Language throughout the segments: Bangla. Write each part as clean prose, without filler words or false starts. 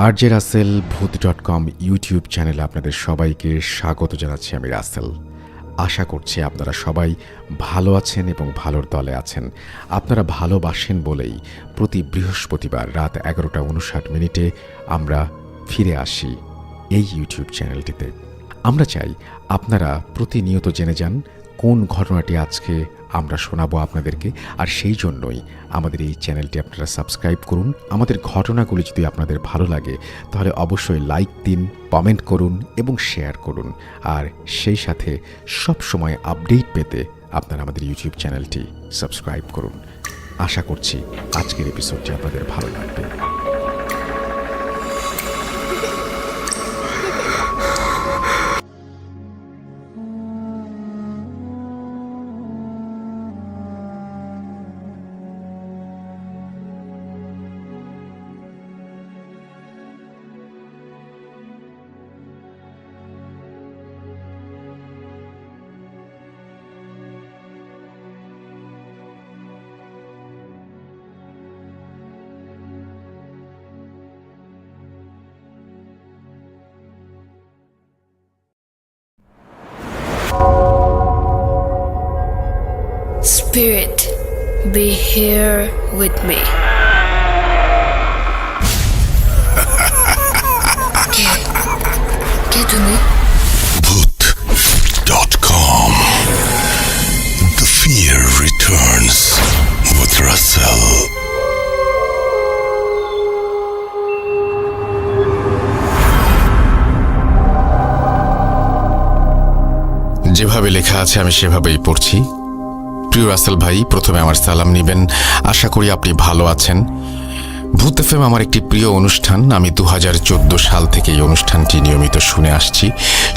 আরজে রাসেল ভূত.com ইউটিউব চ্যানেলে আপনাদের সবাইকে স্বাগত জানাচ্ছি। আমি রাসেল। আশা করছি আপনারা সবাই ভালো আছেন এবং ভালোর দলে আছেন। আপনারা ভালোবাসেন বলেই প্রতি বৃহস্পতিবার রাত 11:59 আমরা ফিরে আসি এই ইউটিউব চ্যানেলটিতে। আমরা চাই আপনারা প্রতিনিয়ত জেনে যান কোন ঘটনাটি আজকে আমরা শোনাবো আপনাদেরকে, আর সেই জন্যই আমাদের এই চ্যানেলটি আপনারা সাবস্ক্রাইব করুন। আমাদের ঘটনাগুলি যদি আপনাদের ভালো লাগে তাহলে অবশ্যই লাইক দিন, কমেন্ট করুন এবং শেয়ার করুন। আর সেই সাথে সব সময় আপডেট পেতে আপনারা আমাদের ইউটিউব চ্যানেলটি সাবস্ক্রাইব করুন। আশা করছি আজকের এপিসোডটি আপনাদের ভালো লাগবে। Spirit, be here with me. কে তুমি? Bhoot.com. The fear returns with Russell. যেভাবে লেখা আছে আমি সেভাবেই পড়ছি। প্রিয় রাসেল ভাই, প্রথমে আমার সালাম নেবেন। আশা করি আপনি ভালো আছেন। ভূত এফএম আমার একটি প্রিয় অনুষ্ঠান। আমি 2014 সাল থেকে এই অনুষ্ঠানটি নিয়মিত শুনে আসছি।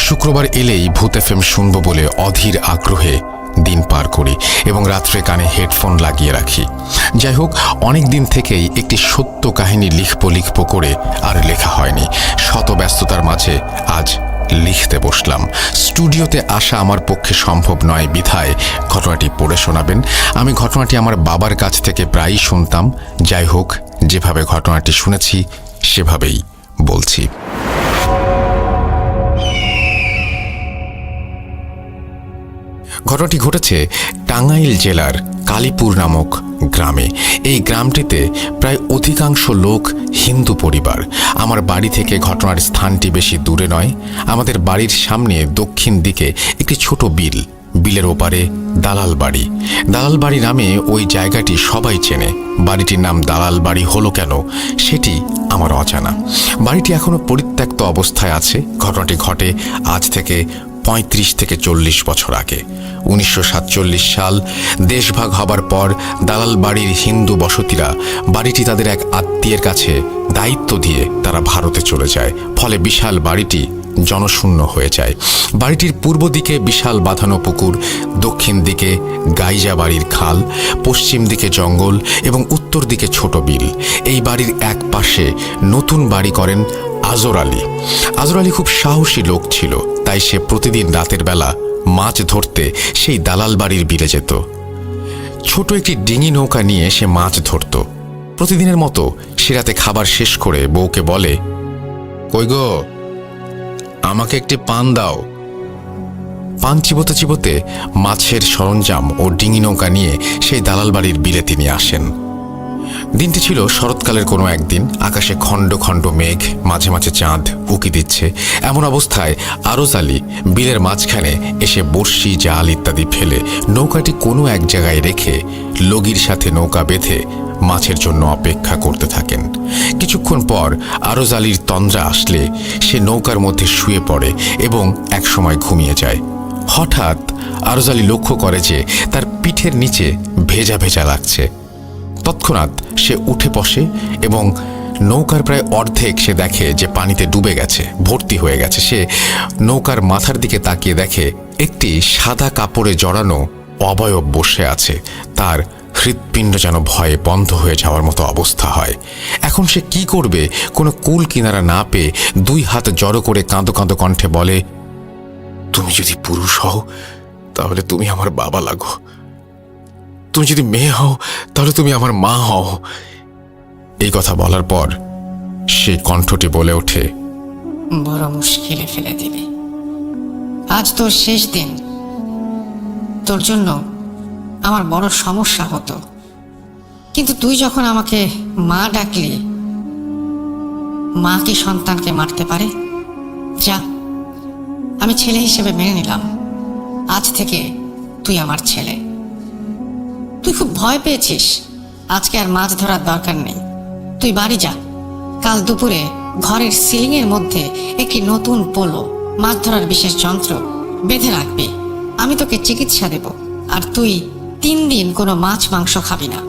শুক্রবার এলেই ভূত এফএম শুনব বলে অধীর আগ্রহে দিন পার করি এবং রাত্রে কানে হেডফোন লাগিয়ে রাখি। যাই হোক, অনেক দিন থেকেই একটি সত্য কাহিনী লিখব করে আর লেখা হয়নি। শত ব্যস্ততার মাঝে আজ লিখতে বসলাম। স্টুডিওতে আসা আমার পক্ষে সম্ভব নয় বিধায় ঘটনাটি পড়ে শোনাবেন। আমি ঘটনাটি আমার বাবার কাছ থেকে প্রায়ই শুনতাম। যাই হোক, যেভাবে ঘটনাটি শুনেছি সেভাবেই বলছি। ঘটনাটি ঘটেছে টাঙ্গাইল জেলার কালীপুর নামক গ্রামে। এই গ্রামটিতে প্রায় অধিকাংশ লোক হিন্দু পরিবার। আমার বাড়ি থেকে ঘটনার স্থানটি বেশি দূরে নয়। আমাদের বাড়ির সামনে দক্ষিণ দিকে একটি ছোট বিল। বিলের ওপারে দালাল বাড়ি। দালাল বাড়ি নামে ওই জায়গাটি সবাই চেনে। বাড়িটির নাম দালাল বাড়ি হলো কেন সেটি আমার অজানা। বাড়িটি এখনো পরিত্যক্ত অবস্থায় আছে। ঘটনাটি ঘটে আজ থেকে 35 থেকে 40 বছর আগে। 1947 সাল দেশভাগ হবার পর দালাল বাড়ির হিন্দু বসতিরা বাড়িটি তাদের এক আত্মীয়ের কাছে দায়িত্ব দিয়ে তারা ভারতে চলে যায়। ফলে বিশাল বাড়িটি জনশূন্য হয়ে যায়। বাড়িটির পূর্ব দিকে বিশাল বাঁধানো পুকুর, দক্ষিণ দিকে গাইজা বাড়ির খাল, পশ্চিম দিকে জঙ্গল এবং উত্তর দিকে ছোট বিল। এই বাড়ির এক পাশে নতুন বাড়ি করেন আজর আলী। আজর আলী খুব সাহসী লোক ছিল, তাই সে প্রতিদিন রাতের বেলা মাছ ধরতে সেই দালাল বাড়ির বিলে যেত। ছোট একটি ডিঙি নৌকা নিয়ে সে মাছ ধরত। প্রতিদিনের মতো সে রাতে খাবার শেষ করে বউকে বলে, কই গো, আমাকে একটি পান দাও। পান চিবোতে চিবোতে মাছের সরঞ্জাম ও ডিঙি নৌকা নিয়ে সেই দালাল বাড়ির বিলে তিনি আসেন। দিনটি ছিল শরৎকালের কোনো একদিন। আকাশে খণ্ড খণ্ড মেঘ, মাঝে মাঝে চাঁদ উকি দিচ্ছে। এমন অবস্থায় আরজ আলী বিলের মাঝখানে এসে বড়শি, জাল ইত্যাদি ফেলে নৌকাটি কোনো এক জায়গায় রেখে লগির সাথে নৌকা বেঁধে মাছের জন্য অপেক্ষা করতে থাকেন। কিছুক্ষণ পর আরজ আলীর তন্দ্রা আসলে সে নৌকার মধ্যে শুয়ে পড়ে এবং একসময় ঘুমিয়ে যায়। হঠাৎ আরজ আলী লক্ষ্য করে যে তার পিঠের নিচে ভেজা ভেজা লাগছে। তৎক্ষণাৎ সে উঠে বসে এবং নৌকার প্রায় অর্ধেক সে দেখে যে পানিতে ডুবে গেছে, ভর্তি হয়ে গেছে। সে নৌকার মাথার দিকে তাকিয়ে দেখে একটি সাদা কাপড়ে জড়ানো অবয়ব বসে আছে। তার হৃৎপিণ্ড যেন ভয়ে বন্ধ হয়ে যাওয়ার মতো অবস্থা হয়। এখন সে কি করবে কোনো কুল কিনারা না পেয়ে 2 হাত জড়ো করে কাঁদো কাঁদো কণ্ঠে বলে, তুমি যদি পুরুষ হও তাহলে তুমি আমার বাবা লাগো, তুমি যদি মেয়ে হও তাহলে তুমি আমার মা হও। এই কথা বলার পর সেই কণ্ঠটি বলে ওঠে, বড় মুশকিলে ফেলে দিবি। আজ তোর শেষ দিন। তোর জন্য আমার বড় সমস্যা হতো, কিন্তু তুই যখন আমাকে মা ডাকলি, মা কি সন্তানকে মারতে পারে? যা, আমি ছেলে হিসেবে মেনে নিলাম। আজ থেকে তুই আমার ছেলে। তুই খুব ভয় পেয়েছিস, আজকে আর মাছ ধরার দরকার নেই। তুই বাড়ি যা। কাল দুপুরে ঘরের সিলিং এর মধ্যে একটি নতুন পোলো, মাছ ধরার বিশেষ যন্ত্র বেঁধে রাখবি। আমি তোকে চিকিৎসা দেব, আর তুই 3 দিন কোনো মাছ মাংস খাবি না।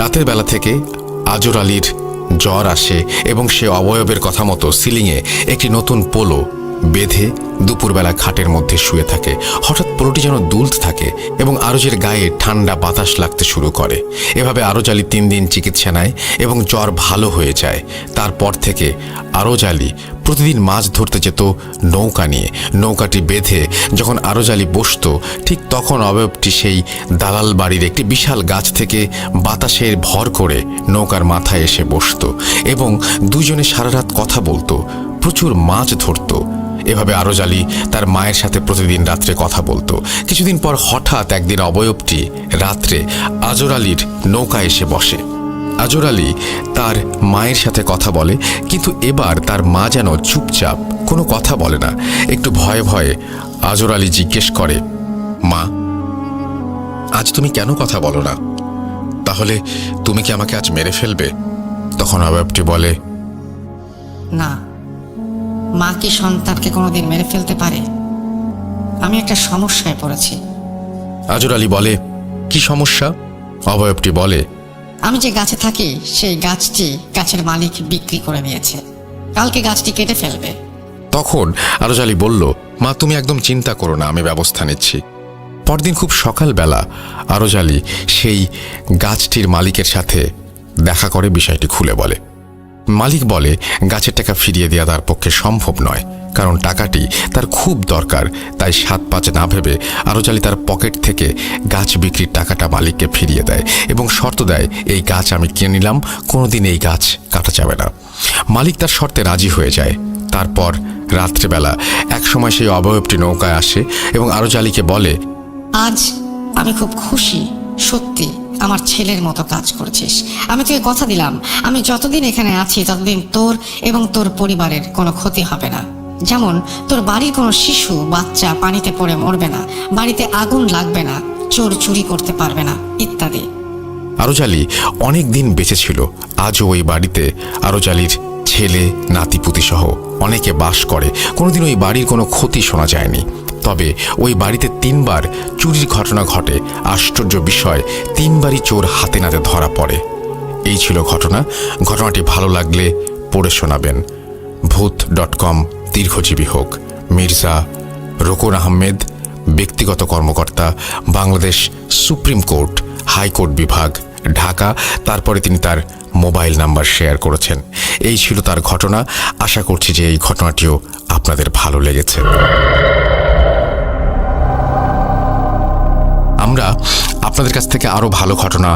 রাতের বেলা থেকে আজর আলীর জ্বর আসে এবং সে অবয়বের কথা মতো সিলিংয়ে একটি নতুন পোলো বেঁধে দুপুরবেলা খাটের মধ্যে শুয়ে থাকে। হঠাৎ পোলোটি যেন দুলতে থাকে এবং আরজের গায়ে ঠান্ডা বাতাস লাগতে শুরু করে। এভাবে আরজ আলী 3 দিন চিকিৎসা নেয় এবং জ্বর ভালো হয়ে যায়। তারপর থেকে আরজ আলী প্রতিদিন মাছ ধরতে যেত নৌকা নিয়ে। নৌকাটি বেঁধে যখন আরজ আলী বসত, ঠিক তখন অবয়বটি সেই দালাল বাড়ির একটি বিশাল গাছ থেকে বাতাসের ভর করে নৌকার মাথায় এসে বসত এবং দুজনে সারা রাত কথা বলতো, প্রচুর মাছ ধরত। এভাবে আরজ আলী তার মায়ের সাথে প্রতিদিন রাত্রে কথা বলতো। কিছুদিন পর হঠাৎ একদিন অবয়বটি রাত্রে আজর আলীর নৌকা এসে বসে। আজর আলী তার মায়ের সাথে কথা বলে, কিন্তু এবার তার মা যেন চুপচাপ, কোনো কথা বলে না। একটু ভয়ে ভয়ে আজর আলী জিজ্ঞেস করে, মা, আজ তুমি কেন কথা বলো না? তাহলে তুমি কি আমাকে আজ মেরে ফেলবে? তখন অবয়বটি বলে, না, মা কি সন্তানকে কোনোদিন মেরে ফেলতে পারে? আমি একটা সমস্যায় পড়েছি। আজর আলী বলে, কি সমস্যা? অবয়বটি বলে, আমি যে গাছে থাকি সেই গাছটি গাছের মালিক বিক্রি করে দিয়েছে। কালকে গাছটি কেটে ফেলবে। তখন আরজ আলী বলল, মা, তুমি একদম চিন্তা করো না, আমি ব্যবস্থা নিচ্ছি। পরদিন খুব সকালবেলা আরজ আলী সেই গাছটির মালিকের সাথে দেখা করে বিষয়টি খুলে বলে। মালিক বলে, গাছের টাকা ফিরিয়ে দেওয়া তার পক্ষে সম্ভব নয়, কারণ টাকাটি তার খুব দরকার। তাই 7-5 না ভেবে আরজ আলী তার পকেট থেকে গাছ বিক্রির টাকাটা মালিককে ফিরিয়ে দেয় এবং শর্ত দেয়, এই গাছ আমি কিনে নিলাম, কোনোদিন এই গাছ কাটা যাবে না। মালিক তার শর্তে রাজি হয়ে যায়। তারপর রাত্রেবেলা একসময় সেই অবয়বটি নৌকায় আসে এবং আরজ আলীকে বলে, আজ আমি খুব খুশি, সত্যি আমার ছেলের মতো কাজ করছিস। আমি তোকে কথা দিলাম, আমি যতদিন এখানে আছি ততদিন তোর এবং তোর পরিবারের কোনো ক্ষতি হবে না। যেমন তোর বাড়ির কোনো শিশু বাচ্চা পানিতে পড়ে মরবে না, বাড়িতে আগুন লাগবে না, চোর চুরি করতে পারবে না, ইত্যাদি। আরজ আলী অনেক দিন বেঁচে ছিল। আজও ওই বাড়িতে আরজ আলীর ছেলে, নাতিপুতি সহ অনেকে বাস করে। কোনোদিন ওই বাড়ির কোনো ক্ষতি শোনা যায়নি। তবে ওই বাড়িতে 3 বার চুরির ঘটনা ঘটে। আশ্চর্য বিষয়, 3 বারই চোর হাতে নাতে ধরা পড়ে। এই ছিল ঘটনা। ঘটনাটি ভালো লাগলে পড়ে শোনাবেন। ভূত.com দীর্ঘজীবী হোক। মির্জা রোকন আহমেদ, ব্যক্তিগত কর্মকর্তা, বাংলাদেশ সুপ্রিম কোর্ট, হাইকোর্ট বিভাগ, ঢাকা। তারপরে তিনি তার মোবাইল নাম্বার শেয়ার করেছেন। এই ছিল তার ঘটনা। আশা করছি যে এই ঘটনাটিও আপনাদের ভালো লেগেছে। আমরা আপনাদের কাছ থেকে আরও ভালো ঘটনা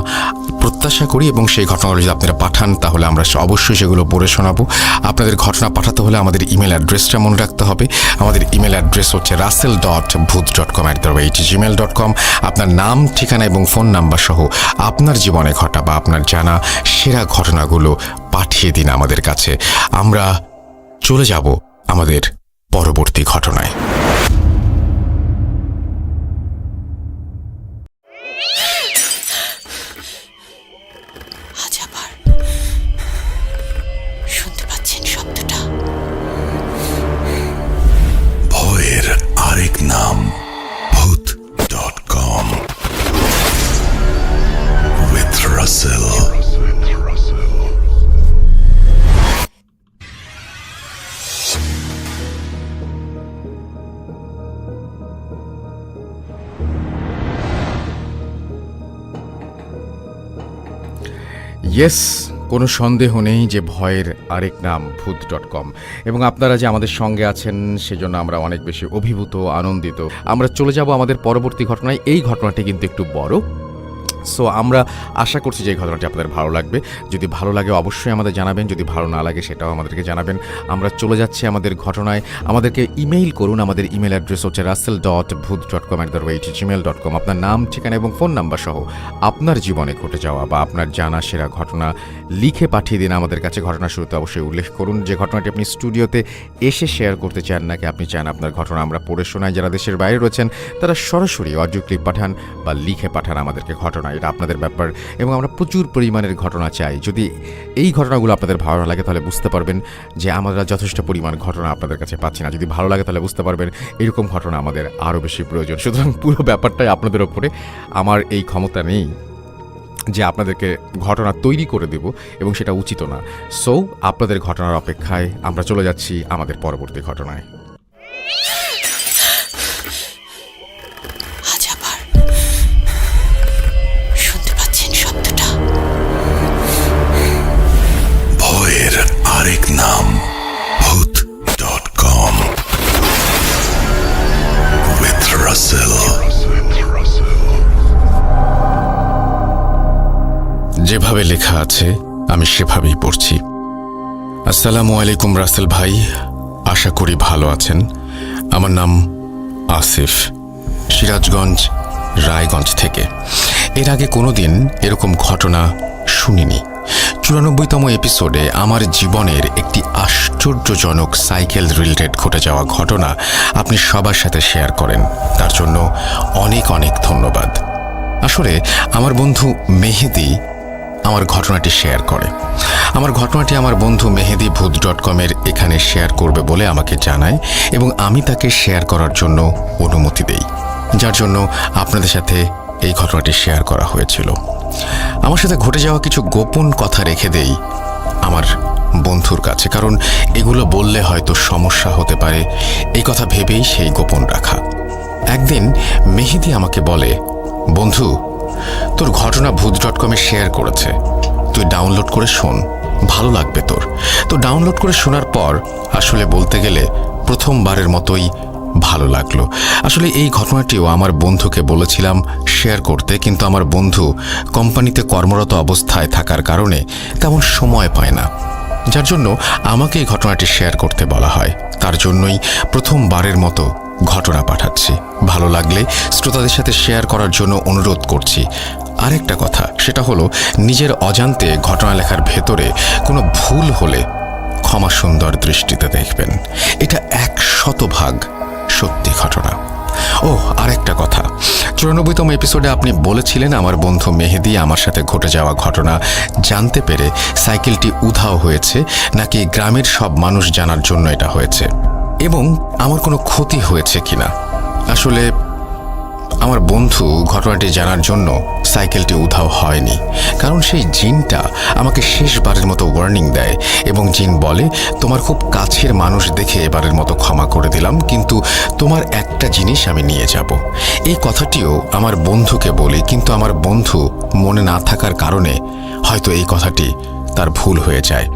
প্রত্যাশা করি এবং সেই ঘটনাগুলো যদি আপনারা পাঠান তাহলে আমরা অবশ্যই সেগুলো পড়ে শোনাবো। আপনাদের ঘটনা পাঠাতে হলে আমাদের ইমেল অ্যাড্রেসটা মনে রাখতে হবে। আমাদের ইমেল অ্যাড্রেস হচ্ছে russell.booth.com@gmail.com। আপনার নাম, ঠিকানা এবং ফোন নাম্বার সহ আপনার জীবনে ঘটা বা আপনার জানা সেরা ঘটনাগুলো পাঠিয়ে দিন আমাদের কাছে। আমরা চলে যাব আমাদের পরবর্তী ঘটনায়। আজ আবার শুনতে পাচ্ছেন শব্দটা? ভয়ের আরেক নাম ভূত.com with Russell. ইয়েস, কোনো সন্দেহ নেই যে ভয়ের আরেক নাম ভূত.com। এবং আপনারা যে আমাদের সঙ্গে আছেন সেজন্য আমরা অনেক বেশি অভিভূত, আনন্দিত। আমরা চলে যাব আমাদের পরবর্তী ঘটনায়। এই ঘটনাটি কিন্তু একটু বড়। সো আমরা আশা করছি যে এই ঘটনাটি আপনাদের ভালো লাগবে। যদি ভালো লাগে অবশ্যই আমাদের জানাবেন, যদি ভালো না লাগে সেটাও আমাদেরকে জানাবেন। আমরা চলে যাচ্ছি আমাদের ঘটনায়। আমাদেরকে ইমেইল করুন। আমাদের ইমেল অ্যাড্রেস হচ্ছে russell.bhoot.com@gmail.com। আপনার নাম, ঠিকানা এবং ফোন নাম্বার সহ আপনার জীবনে ঘটে যাওয়া বা আপনার জানা সেরা ঘটনা লিখে পাঠিয়ে দিন আমাদের কাছে। ঘটনা শুরুতে অবশ্যই উল্লেখ করুন যে ঘটনাটি আপনি স্টুডিওতে এসে শেয়ার করতে চান, নাকি আপনি চান আপনার ঘটনা আমরা পড়ে শোনাই। যারা দেশের বাইরে রয়েছেন তারা সরাসরি অডিও ক্লিপ পাঠান বা লিখে পাঠান আমাদেরকে ঘটনা, এটা আপনাদের ব্যাপার। এবং আমরা প্রচুর পরিমাণের ঘটনা চাই। যদি এই ঘটনাগুলো আপনাদের ভালো লাগে তাহলে বুঝতে পারবেন যে আমরা যথেষ্ট পরিমাণ ঘটনা আপনাদের কাছে পাচ্ছি না। যদি ভালো লাগে তাহলে বুঝতে পারবেন এরকম ঘটনা আমাদের আরও বেশি প্রয়োজন। সুতরাং পুরো ব্যাপারটাই আপনাদের ওপরে। আমার এই ক্ষমতা নেই যে আপনাদেরকে ঘটনা তৈরি করে দেব, এবং সেটা উচিত না। সো আপনাদের ঘটনার অপেক্ষায় আমরা চলে যাচ্ছি আমাদের পরবর্তী ঘটনায়। আজ আবার শুনতে পাচ্ছেন শব্দটা? ভয়ের আরেক নাম bhoot.com with Russell. যেভাবে লেখা আছে আমি সেভাবেই পড়ছি। আসসালামু আলাইকুম রাসেল ভাই, আশা করি ভালো আছেন। আমার নাম আসিফ, সিরাজগঞ্জ রায়গঞ্জ থেকে। এর আগে কোনোদিন এরকম ঘটনা শুনিনি। 94তম এপিসোডে আমার জীবনের একটি আশ্চর্যজনক সাইকেল রিলেটেড ঘটে যাওয়া ঘটনা আপনি সবার সাথে শেয়ার করেন, তার জন্য অনেক অনেক ধন্যবাদ। আসলে আমার বন্ধু মেহেদি আমার ঘটনাটি শেয়ার করে। আমার ঘটনাটি আমার বন্ধু মেহেদি bhoot.com-এর এখানে শেয়ার করবে বলে আমাকে জানায়, এবং আমি তাকে শেয়ার করার জন্য অনুমতি দেই, যার জন্য আপনাদের সাথে এই ঘটনাটি শেয়ার করা হয়েছিল। আমার সাথে ঘটে যাওয়া কিছু গোপন কথা রেখে দেই আমার বন্ধুর কাছে, কারণ এগুলো বললে হয়তো সমস্যা হতে পারে, এই কথা ভেবেই সেই গোপন রাখা। একদিন মেহেদি আমাকে বলে, বন্ধু, তোর ঘটনা bhoot.com-এ শেয়ার করেছে, তুই ডাউনলোড করে শোন, ভালো লাগবে তোর। তো ডাউনলোড করে শোনার পর আসলে বলতে গেলে প্রথমবারের মতোই ভালো লাগলো। আসলে এই ঘটনাটিও আমার বন্ধুকে বলেছিলাম শেয়ার করতে, কিন্তু আমার বন্ধু কোম্পানিতে কর্মরত অবস্থায় থাকার কারণে তেমন সময় পায় না, যার জন্য আমাকে এই ঘটনাটি শেয়ার করতে বলা হয়। তার জন্যই প্রথমবারের মতো ঘটনা পাঠাচ্ছি। ভালো লাগলে শ্রোতাদের সাথে শেয়ার করার জন্য অনুরোধ করছি। আরেকটা কথা, সেটা হলো নিজের অজান্তে ঘটনা লেখার ভেতরে কোনো ভুল হলে ক্ষমা সুন্দর দৃষ্টিতে দেখবেন। এটা 100% সত্যি ঘটনা। ও আরেকটা কথা, 94তম এপিসোডে আপনি বলেছিলেন আমার বন্ধু মেহেদি আমার সাথে ঘটে যাওয়া ঘটনা জানতে পেরে সাইকেলটি উধাও হয়েছে, নাকি গ্রামের সব মানুষ জানার জন্য এটা হয়েছে, এবং আমার কোনো ক্ষতি হয়েছে কিনা। আসলে আমার বন্ধু ঘটনাটি জানার জন্য সাইকেলটি উধাও হয়নি, কারণ সেই জিনটা আমাকে শেষবারের মতো ওয়ার্নিং দেয়, এবং জিন বলে, তোমার খুব কাছের মানুষ দেখে এবারের মতো ক্ষমা করে দিলাম, কিন্তু তোমার একটা জিনিস আমি নিয়ে যাব। এই কথাটিও আমার বন্ধুকে বলি, কিন্তু আমার বন্ধু মনে না থাকার কারণে হয়তো এই কথাটি তার ভুল হয়ে যায়।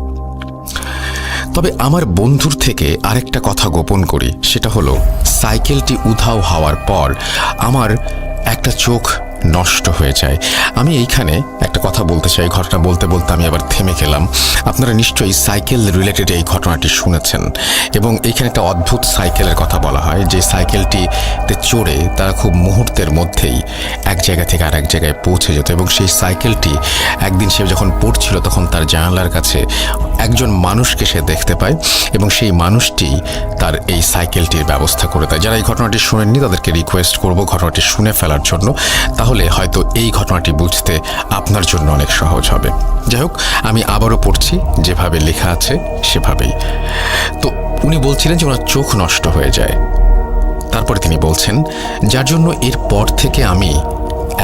তবে আমার বন্ধুর থেকে আরেকটা কথা গোপন করি, সেটা হলো সাইকেলটি উধাও হওয়ার পর আমার একটা চোখ নষ্ট হয়ে যায়। আমি এইখানে একটা কথা বলতে চাই, ঘটনা বলতে বলতে আমি আবার থেমে গেলাম। আপনারা নিশ্চয়ই সাইকেল রিলেটেড এই ঘটনাটি শুনেছেন, এবং এইখানে একটা অদ্ভুত সাইকেলের কথা বলা হয়, যে সাইকেলটিতে চড়ে তারা খুব মুহূর্তের মধ্যেই এক জায়গা থেকে আরেক জায়গায় পৌঁছে যেত, এবং সেই সাইকেলটি একদিন সে যখন পড়ছিল তখন তার জানালার কাছে একজন মানুষকে সে দেখতে পায়, এবং সেই মানুষটি তার এই সাইকেলটির ব্যবস্থা করে দেয়। যারা এই ঘটনাটি শুনেননি তাদেরকে রিকোয়েস্ট করব ঘটনাটি শুনে ফেলার জন্য, তাহলে হয়তো এই ঘটনাটি বুঝতে আপনার জন্য অনেক সহজ হবে। যাই হোক, আমি আবারও পড়ছি, যেভাবে লেখা আছে সেভাবেই। তো উনি বলছিলেন যে ওনার চোখ নষ্ট হয়ে যায়। তারপরে তিনি বলছেন, যার জন্য এর পর থেকে আমি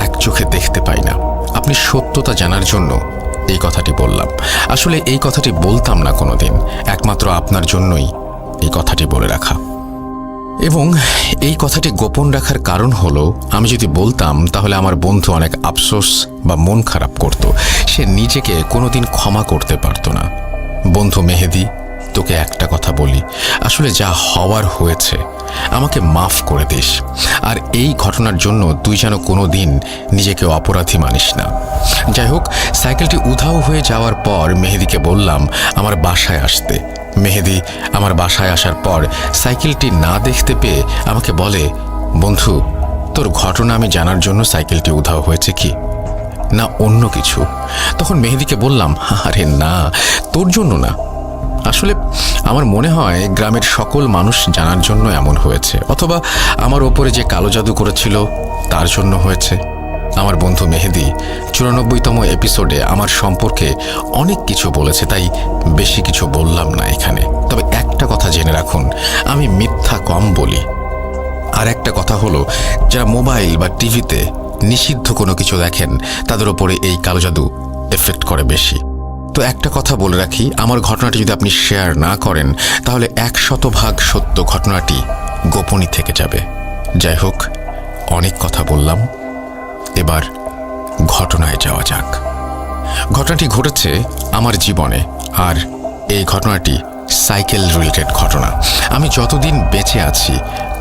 এক চোখে দেখতে পাই না। আপনি সত্যতা জানার জন্য এই কথাটি বললাম। আসলে এই কথাটি বলতাম না কোনোদিন, একমাত্র আপনার জন্যই এই কথাটি বলে রাখা। এবং এই কথাটি গোপন রাখার কারণ হলো, আমি যদি বলতাম তাহলে আমার বন্ধু অনেক আফসোস বা মন খারাপ করত, সে নিজেকে কোনোদিন ক্ষমা করতে পারত না। বন্ধু মেহেদি তোকে একটা কথা বলি, আসলে যা হওয়ার হয়েছে, আমাকে মাফ করে দিস। আর এই ঘটনার জন্য তুই যেন কোনো দিন নিজেকে অপরাধী মানিস না। যাই হোক, সাইকেলটি উধাও হয়ে যাওয়ার পর মেহেদিকে বললাম আমার বাসায় আসতে। মেহেদি আমার বাসায় আসার পর সাইকেলটি না দেখতে পেয়ে আমাকে বলে, বন্ধু, তোর ঘটনা আমি জানার জন্য সাইকেলটি উধাও হয়েছে কি, না অন্য কিছু? তখন মেহেদিকে বললাম, আরে না, তোর জন্য না, আসলে আমার মনে হয় গ্রামের সকল মানুষ জানার জন্য এমন হয়েছে, অথবা আমার ওপরে যে কালো জাদু করেছিল তার জন্য হয়েছে। আমার বন্ধু মেহেদি 94তম এপিসোডে আমার সম্পর্কে অনেক কিছু বলেছে, তাই বেশি কিছু বললাম না এখানে। তবে একটা কথা জেনে রাখুন, আমি মিথ্যা কম বলি। আর একটা কথা হলো, যারা মোবাইল বা টিভিতে নিষিদ্ধ কোনো কিছু দেখেন তাদের ওপরে এই কালো জাদু এফেক্ট করে বেশি। তো একটা কথা বলে রাখি, আমার ঘটনাটি যদি আপনি শেয়ার না করেন তাহলে 100% সত্য ঘটনাটি গোপনই থেকে যাবে। যাই হোক, অনেক কথা বললাম, এবার ঘটনায় যাওয়া যাক। ঘটনাটি ঘটেছে আমার জীবনে, আর এই ঘটনাটি সাইকেল রিলেটেড ঘটনা। আমি যতদিন বেঁচে আছি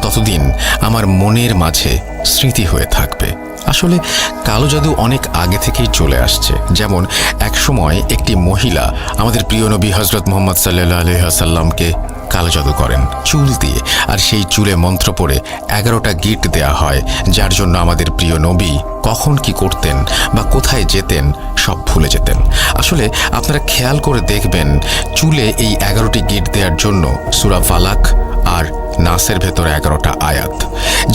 ততদিন আমার মনের মাঝে স্মৃতি হয়ে থাকবে। আসলে কালো জাদু অনেক আগে থেকেই চলে আসছে। যেমন একসময় একটি মহিলা আমাদের প্রিয় নবী হজরত মুহাম্মদ সাল্লাল্লাহু আলাইহি ওয়াসাল্লামকে কালো জাদু করেন চুল দিয়ে, আর সেই চুলে মন্ত্র পড়ে 11টা গিট দেয়া হয়, যার জন্য আমাদের প্রিয় নবী কখন কি করতেন বা কোথায় যেতেন সব ভুলে যেতেন। আসলে আপনারা খেয়াল করে দেখবেন, চুলে এই 11টি গিট দেওয়ার জন্য সূরা ফালাক আর নাসের ভেতরে 11টা আয়াত।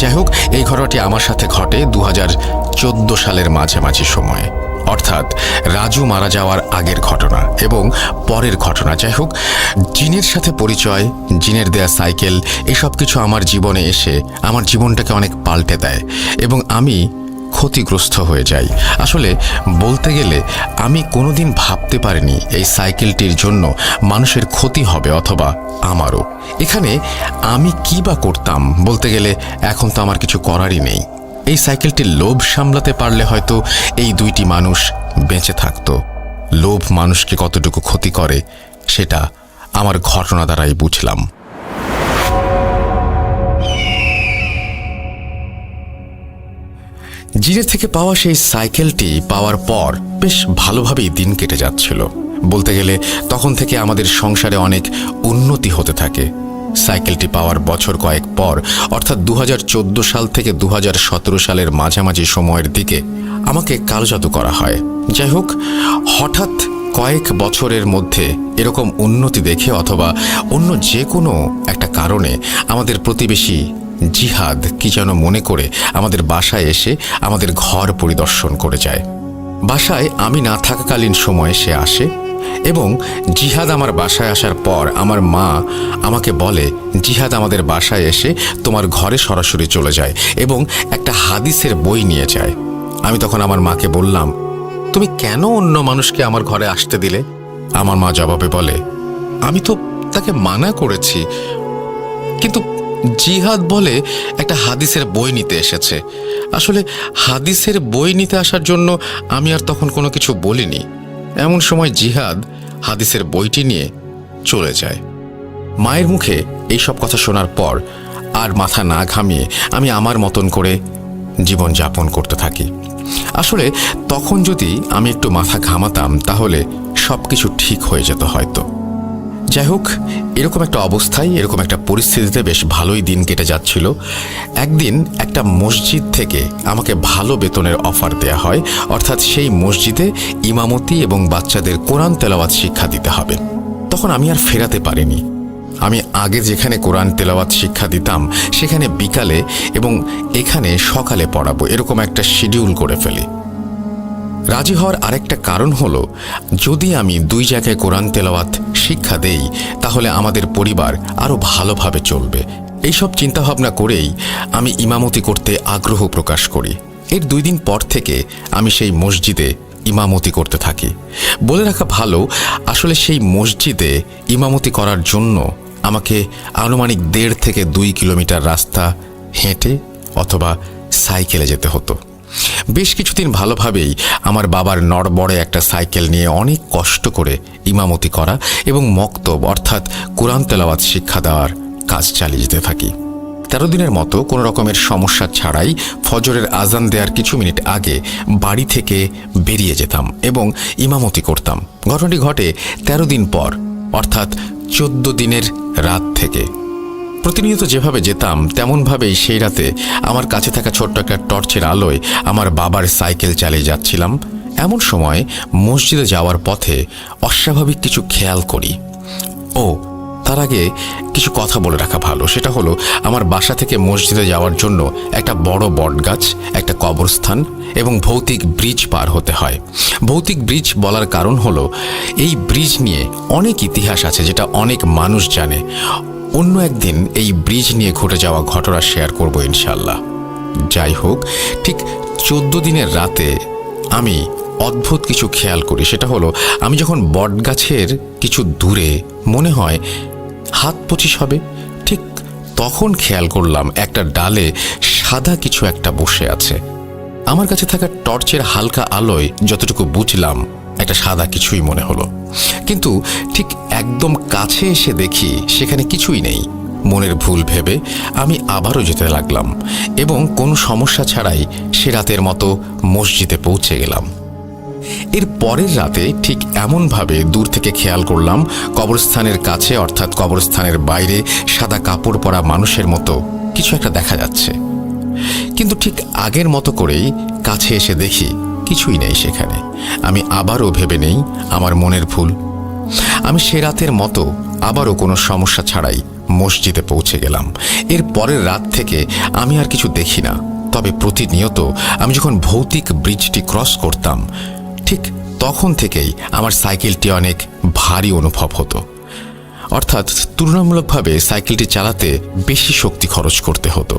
যাই হোক, এই ঘটনাটি আমার সাথে ঘটে 2014 সালের মাঝামাঝি সময়ে, অর্থাৎ রাজু মারা যাওয়ার আগের ঘটনা এবং পরের ঘটনা। যাই হোক, জিনের সাথে পরিচয়, জিনের দেয়া সাইকেল, এসব কিছু আমার জীবনে এসে আমার জীবনটাকে অনেক পাল্টে দেয় এবং আমি ক্ষতিগ্রস্ত হয়ে যাই। আসলে বলতে গেলে আমি কোনোদিন ভাবতে পারিনি এই সাইকেলটির জন্য মানুষের ক্ষতি হবে, অথবা আমারও। এখানে আমি কি বা করতাম? বলতে গেলে এখন তো আমার কিছু করারই নেই। এই সাইকেলটির লোভ সামলাতে পারলে হয়তো এই দুইটি মানুষ বেঁচে থাকতো। লোভ মানুষকে কতটুকু ক্ষতি করে সেটা আমার ঘটনা দ্বারাই বুঝলাম। জিনের থেকে পাওয়া সেই সাইকেলটি পাওয়ার পর বেশ ভালোভাবেই দিন কেটে যাচ্ছিল। বলতে গেলে তখন থেকে আমাদের সংসারে অনেক উন্নতি হতে থাকে। সাইকেলটি পাওয়ার বছর কয়েক পর, অর্থাৎ 2014 সাল থেকে 2017 সালের মাঝামাঝি সময়ের দিকে আমাকে কালো জাদু করা হয়। যাই হোক, হঠাৎ কয়েক বছরের মধ্যে এরকম উন্নতি দেখে অথবা অন্য যে কোনো একটা কারণে আমাদের প্রতিবেশী জিহাদ কি যেন মনে করে আমাদের বাসায় এসে আমাদের ঘর পরিদর্শন করে যায়। বাসায় আমি না থাকাকালীন সময়ে সে আসে এবং জিহাদ আমার বাসায় আসার পর আমার মা আমাকে বলে, জিহাদ আমাদের বাসায় এসে তোমার ঘরে সরাসরি চলে যায় এবং একটা হাদিসের বই নিয়ে যায়। আমি তখন আমার মাকে বললাম, তুমি কেন অন্য মানুষকে আমার ঘরে আসতে দিলে? আমার মা জবাবে বলে, আমি তো তাকে মানা করেছি, কিন্তু জিহাদ বলে একটা হাদিসের বই নিতে এসেছে। আসলে হাদিসের বই নিতে আসার জন্য আমি আর তখন কোনো কিছু বলিনি। এমন সময় জিহাদ হাদিসের বইটি নিয়ে চলে যায়। মায়ের মুখে এই সব কথা শোনার পর আর মাথা না ঘামিয়ে আমি আমার মতন করে জীবন যাপন করতে থাকি। আসলে তখন যদি আমি একটু মাথা ঘামাতাম তাহলে সব কিছু ঠিক হয়ে যেত হয়তো। যাই হোক, এরকম একটা অবস্থায়, এরকম একটা পরিস্থিতিতে বেশ ভালোই দিন কেটে যাচ্ছিল। একদিন একটা মসজিদ থেকে আমাকে ভালো বেতনের অফার দেয়া হয়, অর্থাৎ সেই মসজিদে ইমামতি এবং বাচ্চাদের কোরআন তেলাওয়াত শিক্ষা দিতে হবে। তখন আমি আর ফেরাতে পারিনি। আমি আগে যেখানে কোরআন তেলাওয়াত শিক্ষা দিতাম সেখানে বিকালে এবং এখানে সকালে পড়াবো, এরকম একটা শিডিউল করে ফেলি। রাজি হওয়ার আরেকটা কারণ হলো, যদি আমি দুই জায়গায় কোরআন তেলাওয়াত শিক্ষা দেই তাহলে আমাদের পরিবার আরও ভালোভাবে চলবে। এইসব চিন্তাভাবনা করেই আমি ইমামতি করতে আগ্রহ প্রকাশ করি। এর 2 দিন পর থেকে আমি সেই মসজিদে ইমামতি করতে থাকি। বলে রাখা ভালো, আসলে সেই মসজিদে ইমামতি করার জন্য আমাকে আনুমানিক 1.5 থেকে 2 কিলোমিটার রাস্তা হেঁটে অথবা সাইকেলে যেতে হতো। বেশ কিছুদিন ভালোভাবেই আমার বাবার নড়বড়ে একটা সাইকেল নিয়ে অনেক কষ্ট করে ইমামতি করা এবং মক্তব অর্থাৎ কোরআন তেলাওয়াত শিক্ষা দেওয়ার কাজ চালিয়ে যেতে থাকি। 13 দিনের মতো কোনো রকমের সমস্যা ছাড়াই ফজরের আজান দেওয়ার কিছু মিনিট আগে বাড়ি থেকে বেরিয়ে যেতাম এবং ইমামতি করতাম। ঘটনাটি ঘটে 13 দিন পর, অর্থাৎ 14 দিনের রাত থেকে। প্রতিনিয়ত যেভাবে যেতাম তেমনভাবেই সেই রাতে আমার কাছে থাকা ছোট্ট একটা টর্চের আলোয় আমার বাবার সাইকেল চালিয়ে যাচ্ছিলাম। এমন সময় মসজিদে যাওয়ার পথে অস্বাভাবিক কিছু খেয়াল করি। তার আগে কিছু কথা বলে রাখা ভালো, সেটা হলো আমার বাসা থেকে মসজিদে যাওয়ার জন্য একটা বড় বটগাছ, একটা কবরস্থান এবং ভৌতিক ব্রিজ পার হতে হয়। ভৌতিক ব্রিজ বলার কারণ হলো এই ব্রিজ নিয়ে অনেক ইতিহাস আছে যেটা অনেক মানুষ জানে। অন্য একদিন এই ব্রিজ নিয়ে ঘটে যাওয়া ঘটনা শেয়ার করব ইনশাল্লাহ। যাই হোক, ঠিক 14 দিনের রাতে আমি অদ্ভুত কিছু খেয়াল করি। সেটা হলো আমি যখন বটগাছের কিছু দূরে, মনে হয় 25 হবে, ঠিক তখন খেয়াল করলাম একটা ডালে সাদা কিছু একটা বসে আছে। আমার কাছে থাকা টর্চের হালকা আলোয় যতটুকু বুঝলাম একটা সাদা কিছুই মনে হলো, কিন্তু ঠিক একদম কাছে এসে দেখি সেখানে কিছুই নেই। মনের ভুল ভেবে আমি আবারও যেতে লাগলাম এবং কোনো সমস্যা ছাড়াই সে রাতের মতো মসজিদে পৌঁছে গেলাম। এর পরের রাতে ঠিক এমনভাবে দূর থেকে খেয়াল করলাম কবরস্থানের কাছে, অর্থাৎ কবরস্থানের বাইরে সাদা কাপড় পরা মানুষের মতো কিছু একটা দেখা যাচ্ছে, কিন্তু ঠিক আগের মতো করেই কাছে এসে দেখি কিছুই নেই সেখানে। আমি আবারও ভেবে নেই আমার মনের ভুল। আমি সে রাতের মতো আবারও কোনো সমস্যা ছাড়াই মসজিদে পৌঁছে গেলাম। এর পরের রাত থেকে আমি আর কিছু দেখি না, তবে প্রতিনিয়ত আমি যখন ভৌতিক ব্রিজটি ক্রস করতাম ঠিক তখন থেকেই আমার সাইকেলটি অনেক ভারী অনুভব হতো। অর্থাৎ তুলনামূলকভাবে সাইকেলটি চালাতে বেশি শক্তি খরচ করতে হতো।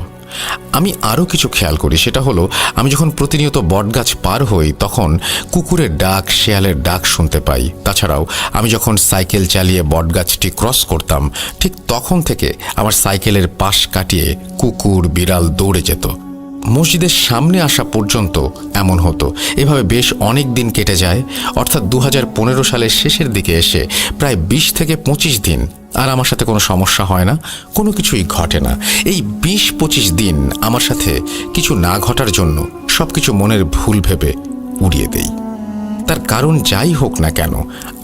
আমি আরও কিছু খেয়াল করি, সেটা হলো আমি যখন প্রতিনিয়ত বটগাছ পার হই তখন কুকুরের ডাক, শেয়ালের ডাক শুনতে পাই। তাছাড়াও আমি যখন সাইকেল চালিয়ে বটগাছটি ক্রস করতাম ঠিক তখন থেকে আমার সাইকেলের পাশ কাটিয়ে কুকুর, বিড়াল দৌড়ে যেত। মসজিদের সামনে আসা পর্যন্ত এমন হতো। এভাবে বেশ অনেক দিন কেটে যায়, অর্থাৎ 2015 সালের শেষের দিকে এসে প্রায় 20 থেকে 25 দিন আর আমার সাথে কোনো সমস্যা হয় না, কোনো কিছুই ঘটে না। এই 20-25 দিন আমার সাথে কিছু না ঘটার জন্য সব কিছু মনের ভুল ভেবে উড়িয়ে দেই। তার কারণ যাই হোক না কেন,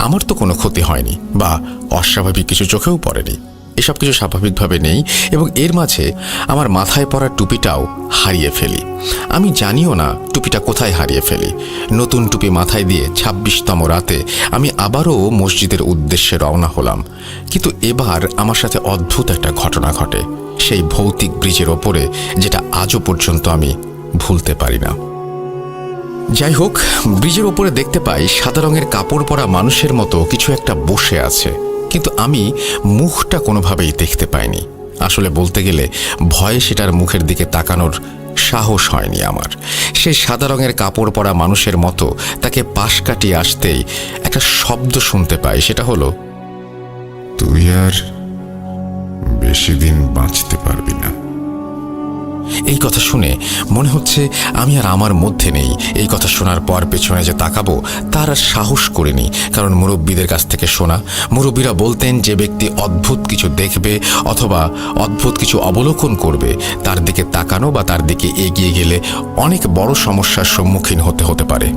আমার তো কোনো ক্ষতি হয়নি বা অস্বাভাবিক কিছু চোখেও পড়েনি। এসব কিছু স্বাভাবিকভাবে নেই এবং এর মাঝে আমার মাথায় পড়া টুপিটাও হারিয়ে ফেলি। আমি জানিও না টুপিটা কোথায় হারিয়ে ফেলি। নতুন টুপি মাথায় দিয়ে 26তম রাতে আমি আবারও মসজিদের উদ্দেশ্যে রওনা হলাম, কিন্তু এবার আমার সাথে অদ্ভুত একটা ঘটনা ঘটে সেই ভৌতিক ব্রিজের ওপরে, যেটা আজও পর্যন্ত আমি ভুলতে পারি না। যাই হোক, ব্রিজের ওপরে দেখতে পাই সাদা রঙের কাপড় পরা মানুষের মতো কিছু একটা বসে আছে, কিন্তু আমি মুখটা কোনোভাবেই দেখতে পাইনি। আসলে বলতে গেলে ভয়ে সেটার মুখের দিকে তাকানোর সাহস হয়নি আমার। সেই সাদা রঙের কাপড় পরা মানুষের মতো তাকে পাশ কাটিয়ে আসতেই একটা শব্দ শুনতে পাই, সেটা হলো, তুই আর বেশি দিন বাঁচতে পারবি না। এই কথা শুনে মনে হচ্ছে আমি আর আমার মধ্যে নেই। এই কথা শোনার পর পেছনে যে তাকাবো তার আর সাহস করিনি, কারণ মুরব্বীদের কাছ থেকে শোনা, মুরব্বীরা বলতেন যে ব্যক্তি অদ্ভুত কিছু দেখবে অথবা অদ্ভুত কিছু অবলোকন করবে তার দিকে তাকানো বা তার দিকে এগিয়ে গেলে অনেক বড় সমস্যার সম্মুখীন হতে পারে,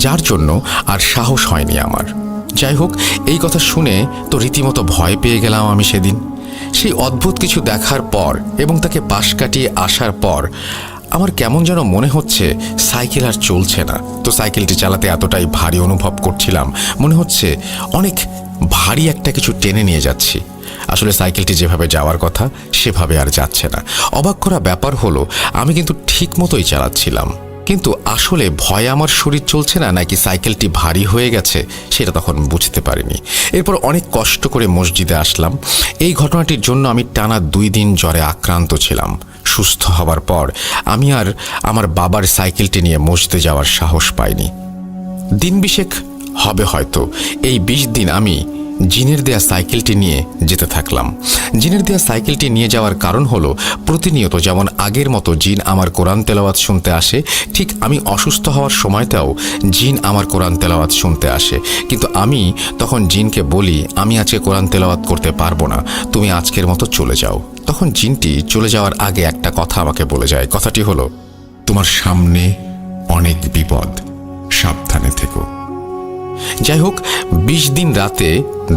যার জন্য আর সাহস হয়নি আমার। যাই হোক, এই কথা শুনে তো রীতিমতো ভয় পেয়ে গেলাম আমি সেদিন। সেই অদ্ভুত কিছু দেখার পর এবং তাকে পাশ কাটিয়ে আসার পর আমার কেমন যেন মনে হচ্ছে সাইকেল আর চলছে না। তো সাইকেলটি চালাতে এতটাই ভারী অনুভব করছিলাম, মনে হচ্ছে অনেক ভারী একটা কিছু টেনে নিয়ে যাচ্ছি। আসলে সাইকেলটি যেভাবে যাওয়ার কথা সেভাবে আর যাচ্ছে না। অবাক করা ব্যাপার হলো আমি কিন্তু ঠিক মতোই চালাচ্ছিলাম, কিন্তু আসলে ভয়ে আমার শরীর চলছে না নাকি সাইকেলটি ভারী হয়ে গেছে সেটা তখন বুঝতে পারিনি। এরপর অনেক কষ্ট করে মসজিদে আসলাম। এই ঘটনাটির জন্য আমি টানা 2 দিন জ্বরে আক্রান্ত ছিলাম। সুস্থ হবার পর আমি আর আমার বাবার সাইকেলটি নিয়ে মসজিদে যাওয়ার সাহস পাইনি। দিন 20 হবে হয়তো। এই 20 দিন আমি জিনের দেয়া সাইকেলটি নিয়ে যেতে থাকলাম। জিনের দেয়া সাইকেলটি নিয়ে যাওয়ার কারণ হলো, প্রতিনিয়ত যেমন আগের মতো জিন আমার কোরআন তেলাওয়াত শুনতে আসে, ঠিক আমি অসুস্থ হওয়ার সময়টাও জিন আমার কোরআন তেলাওয়াত শুনতে আসে। কিন্তু আমি তখন জিনকে বলি, আমি আজকে কোরআন তেলাওয়াত করতে পারবো না, তুমি আজকের মতো চলে যাও। তখন জিনটি চলে যাওয়ার আগে একটা কথা আমাকে বলে যায়। কথাটি হলো, তোমার সামনে অনেক বিপদ, সাবধানে থেকো। যাই হোক, 20 দিন রাতে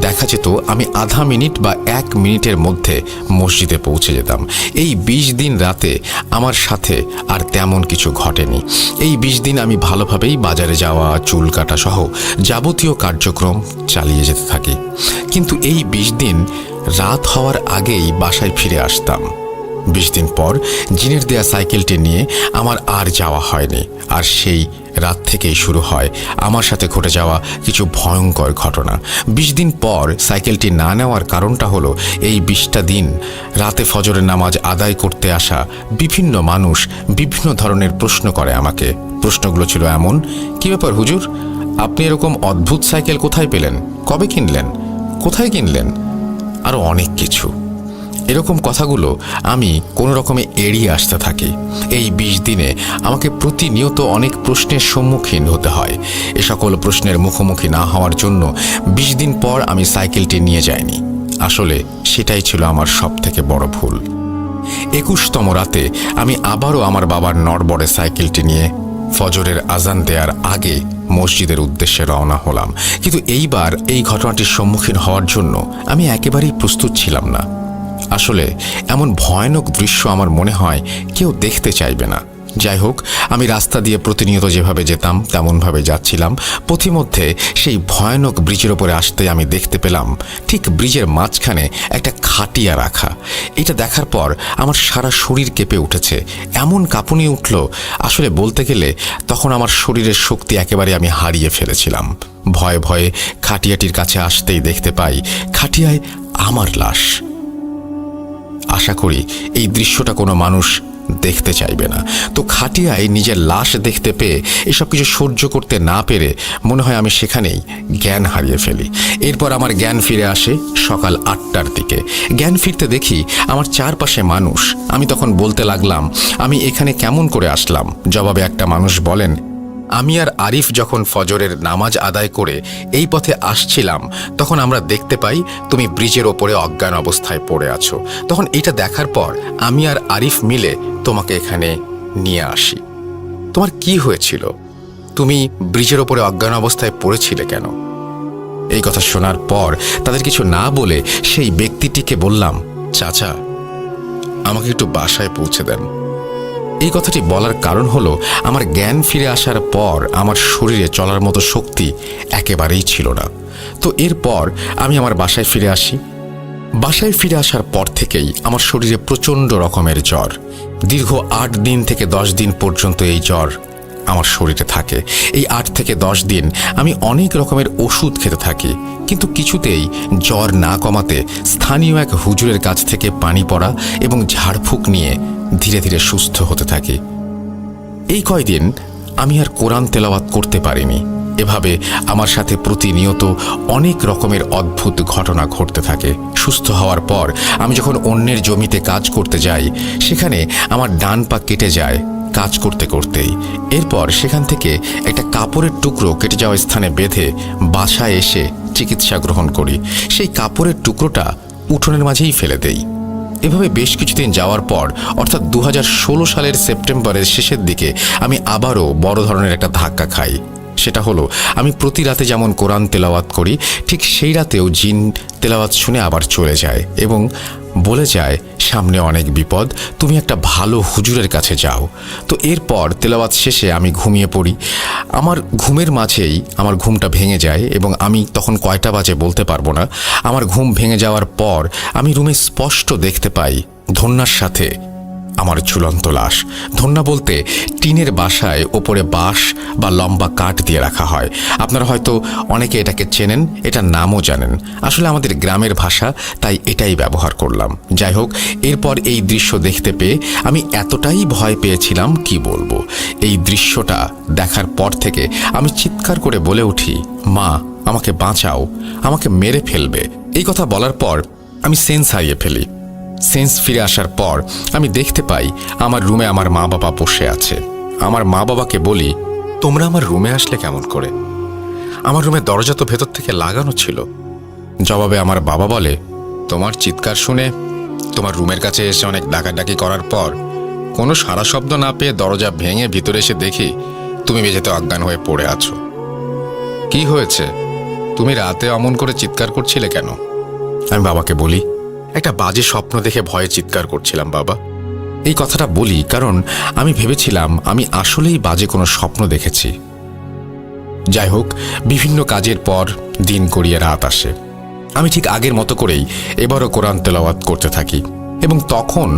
দেখা যেত আমি আধা মিনিট বা 1 মিনিটের মধ্যে মসজিদে পৌঁছে যেতাম। এই 20 দিন রাতে আমার সাথে আর তেমন কিছু ঘটেনি। এই 20 দিন আমি ভালোভাবেই বাজারে যাওয়া, চুল কাটা সহ যাবতীয় কার্যক্রম চালিয়ে যেতে থাকি। কিন্তু এই 20 দিন রাত হওয়ার আগেই বাসায় ফিরে আসতাম। 20 দিন পর জিনের দেয়া সাইকেলটি নিয়ে আমার আর যাওয়া হয়নি। আর সেই রাত থেকেই শুরু হয় আমার সাথে ঘটে যাওয়া কিছু ভয়ঙ্কর ঘটনা। 20 দিন পর সাইকেলটি না নেওয়ার কারণটা হলো, এই 20টা দিন রাতে ফজরের নামাজ আদায় করতে আসা বিভিন্ন মানুষ বিভিন্ন ধরনের প্রশ্ন করে আমাকে। প্রশ্নগুলো ছিল এমন, কি ব্যাপার হুজুর, আপনি এরকম অদ্ভুত সাইকেল কোথায় পেলেন, কবে কিনলেন, কোথায় কিনলেন, আরও অনেক কিছু। এরকম কথাগুলো আমি কোনো রকমে এড়িয়ে আসতে থাকি। এই 20 দিনে আমাকে প্রতিনিয়ত অনেক প্রশ্নের সম্মুখীন হতে হয়। এ সকল প্রশ্নের মুখোমুখি না হওয়ার জন্য 20 দিন পর আমি সাইকেলটি নিয়ে যাইনি। আসলে সেটাই ছিল আমার সবথেকে বড় ভুল। 21তম রাতে আমি আবারও আমার বাবার নড়বড়ে সাইকেলটি নিয়ে ফজরের আজান দেওয়ার আগে মসজিদের উদ্দেশ্যে রওনা হলাম। কিন্তু এইবার এই ঘটনাটির সম্মুখীন হওয়ার জন্য আমি একেবারেই প্রস্তুত ছিলাম না। আসলে এমন ভয়ানক দৃশ্য আমার মনে হয় কেউ দেখতে চাইবে না। যাই হোক, আমি রাস্তা দিয়ে প্রতিনিয়ত যেভাবে যেতাম তেমনভাবে যাচ্ছিলাম। পথিমধ্যে সেই ভয়ানক ব্রিজের ওপরে আসতে আমি দেখতে পেলাম ঠিক ব্রিজের মাঝখানে একটা খাটিয়া রাখা। এটা দেখার পর আমার সারা শরীর কেঁপে উঠেছে, এমন কাঁপুনি উঠল, আসলে বলতে গেলে তখন আমার শরীরের শক্তি একেবারে আমি হারিয়ে ফেলেছিলাম। ভয়ে ভয়ে খাটিয়াটির কাছে আসতেই দেখতে পাই খাটিয়ায় আমার লাশ। আশা করি এই দৃশ্যটা কোনো মানুষ দেখতে চাইবে না। তো খাটিয়ায় নিজের লাশ দেখতে পেয়ে এসব কিছু সহ্য করতে না পেরে মনে হয় আমি সেখানেই জ্ঞান হারিয়ে ফেলি। এরপর আমার জ্ঞান ফিরে আসে সকাল 8টার দিকে। জ্ঞান ফিরতে দেখি আমার চারপাশে মানুষ। আমি তখন বলতে লাগলাম, আমি এখানে কেমন করে আসলাম? জবাবে একটা মানুষ বলেন, আমি আর আরিফ যখন ফজরের নামাজ আদায় করে এই পথে আসছিলাম তখন আমরা দেখতে পাই তুমি ব্রিজের ওপরে অজ্ঞান অবস্থায় পড়ে আছো। তখন এটা দেখার পর আমি আর আরিফ মিলে তোমাকে এখানে নিয়ে আসি। তোমার কি হয়েছিল? তুমি ব্রিজের ওপরে অজ্ঞান অবস্থায় পড়েছিলে কেন? এই কথা শোনার পর তাদের কিছু না বলে সেই ব্যক্তিটিকে বললাম, চাচা, আমাকে একটু বাসায় পৌঁছে দেন। এই কথাটি বলার কারণ হলো, আমার জ্ঞান ফিরে আসার পর আমার শরীরে চলার মতো শক্তি একেবারেই ছিল না। তো এরপর আমি আমার বাসায় ফিরে আসি। বাসায় ফিরে আসার পর থেকেই আমার শরীরে প্রচণ্ড রকমের জ্বর। দীর্ঘ 8 দিন থেকে 10 দিন পর্যন্ত এই জ্বর আমার শরীরে থাকে। এই 8 থেকে 10 দিন আমি অনেক রকমের ওষুধ খেতে থাকি, কিন্তু কিছুতেই জ্বর না কমাতে স্থানীয় এক হুজুরের কাছ থেকে পানি পড়া এবং ঝাড়ফুঁক নিয়ে ধীরে ধীরে সুস্থ হতে থাকি। এই কয়দিন আমি আর কোরআন তেলাওয়াত করতে পারিনি। এভাবে আমার সাথে প্রতিনিয়ত অনেক রকমের অদ্ভুত ঘটনা ঘটতে থাকে। সুস্থ হওয়ার পর আমি যখন অন্যের জমিতে কাজ করতে যাই, সেখানে আমার ডান পা কেটে যায় কাজ করতে করতেই। এরপর সেখান থেকে একটা কাপড়ের টুকরো কেটে যাওয়া স্থানে বেঁধে বাসায় এসে চিকিৎসা গ্রহণ করি। সেই কাপড়ের টুকরোটা উঠোনের মাঝেই ফেলে দেই। এভাবে বেশ কিছুদিন যাওয়ার পর, অর্থাৎ 2016 সালের সেপ্টেম্বরের শেষের দিকে আমি আবারও বড় ধরনের একটা ধাক্কা খাই। সেটা হলো, আমি প্রতি রাতে যেমন কোরআন তেলাওয়াত করি, ঠিক সেই রাতেও জিন তেলাওয়াত শুনে আবার চলে যায় এবং বলে যায়, সামনে অনেক বিপদ, তুমি একটা ভালো হুজুরের কাছে যাও। তো এরপর তেলাওয়াত শেষে আমি ঘুমিয়ে পড়ি। আমার ঘুমের মাঝেই আমার ঘুমটা ভেঙে যায় এবং আমি তখন কয়টা বাজে বলতে পারবো না। আমার ঘুম ভেঙে যাওয়ার পর আমি রুমে স্পষ্ট দেখতে পাই ধন্যার সাথে আমার ঝুলন্ত লাশ। ধন্যা বলতে টিনের বাসায় ওপরে বাঁশ বা লম্বা কাঠ দিয়ে রাখা হয়। আপনারা হয়তো অনেকে এটাকে চেনেন, এটার নামও জানেন। আসলে আমাদের গ্রামের ভাষা, তাই এটাই ব্যবহার করলাম। যাই হোক, এরপর এই দৃশ্য দেখতে পেয়ে আমি এতটাই ভয় পেয়েছিলাম কি বলবো। এই দৃশ্যটা দেখার পর থেকে আমি চিৎকার করে বলে উঠি, মা, আমাকে বাঁচাও, আমাকে মেরে ফেলবে। এই কথা বলার পর আমি সেন্স হারিয়ে ফেলি। সেন্স ফিরে আসার পর আমি দেখতে পাই আমার রুমে আমার মা বাবা বসে আছে। আমার মা বাবাকে বলি, তোমরা আমার রুমে আসলে কেমন করে? আমার রুমের দরজা তো ভেতর থেকে লাগানো ছিল। জবাবে আমার বাবা বলে, তোমার চিৎকার শুনে তোমার রুমের কাছে এসে অনেক ডাকাডাকি করার পর কোনো সারা শব্দ না পেয়ে দরজা ভেঙে ভিতরে এসে দেখি তুমি মেঝেতে অজ্ঞান হয়ে পড়ে আছো। কি হয়েছে? তুমি রাতে অমন করে চিৎকার করছিলে কেন? আমি বাবাকে বলি, একটা বাজে স্বপ্ন দেখে ভয়ে চিৎকার করছিলাম বাবা। এই কথাটা বলি কারণ আমি ভেবেছিলাম আমি আসলেই বাজে কোনো স্বপ্ন দেখেছি। যাই হোক, বিভিন্ন কাজের পর দিন গড়িয়ে রাত আসে। আমি ঠিক আগের মতো করেই এবারও কোরআন তেলাওয়াত করতে থাকি এবং তখন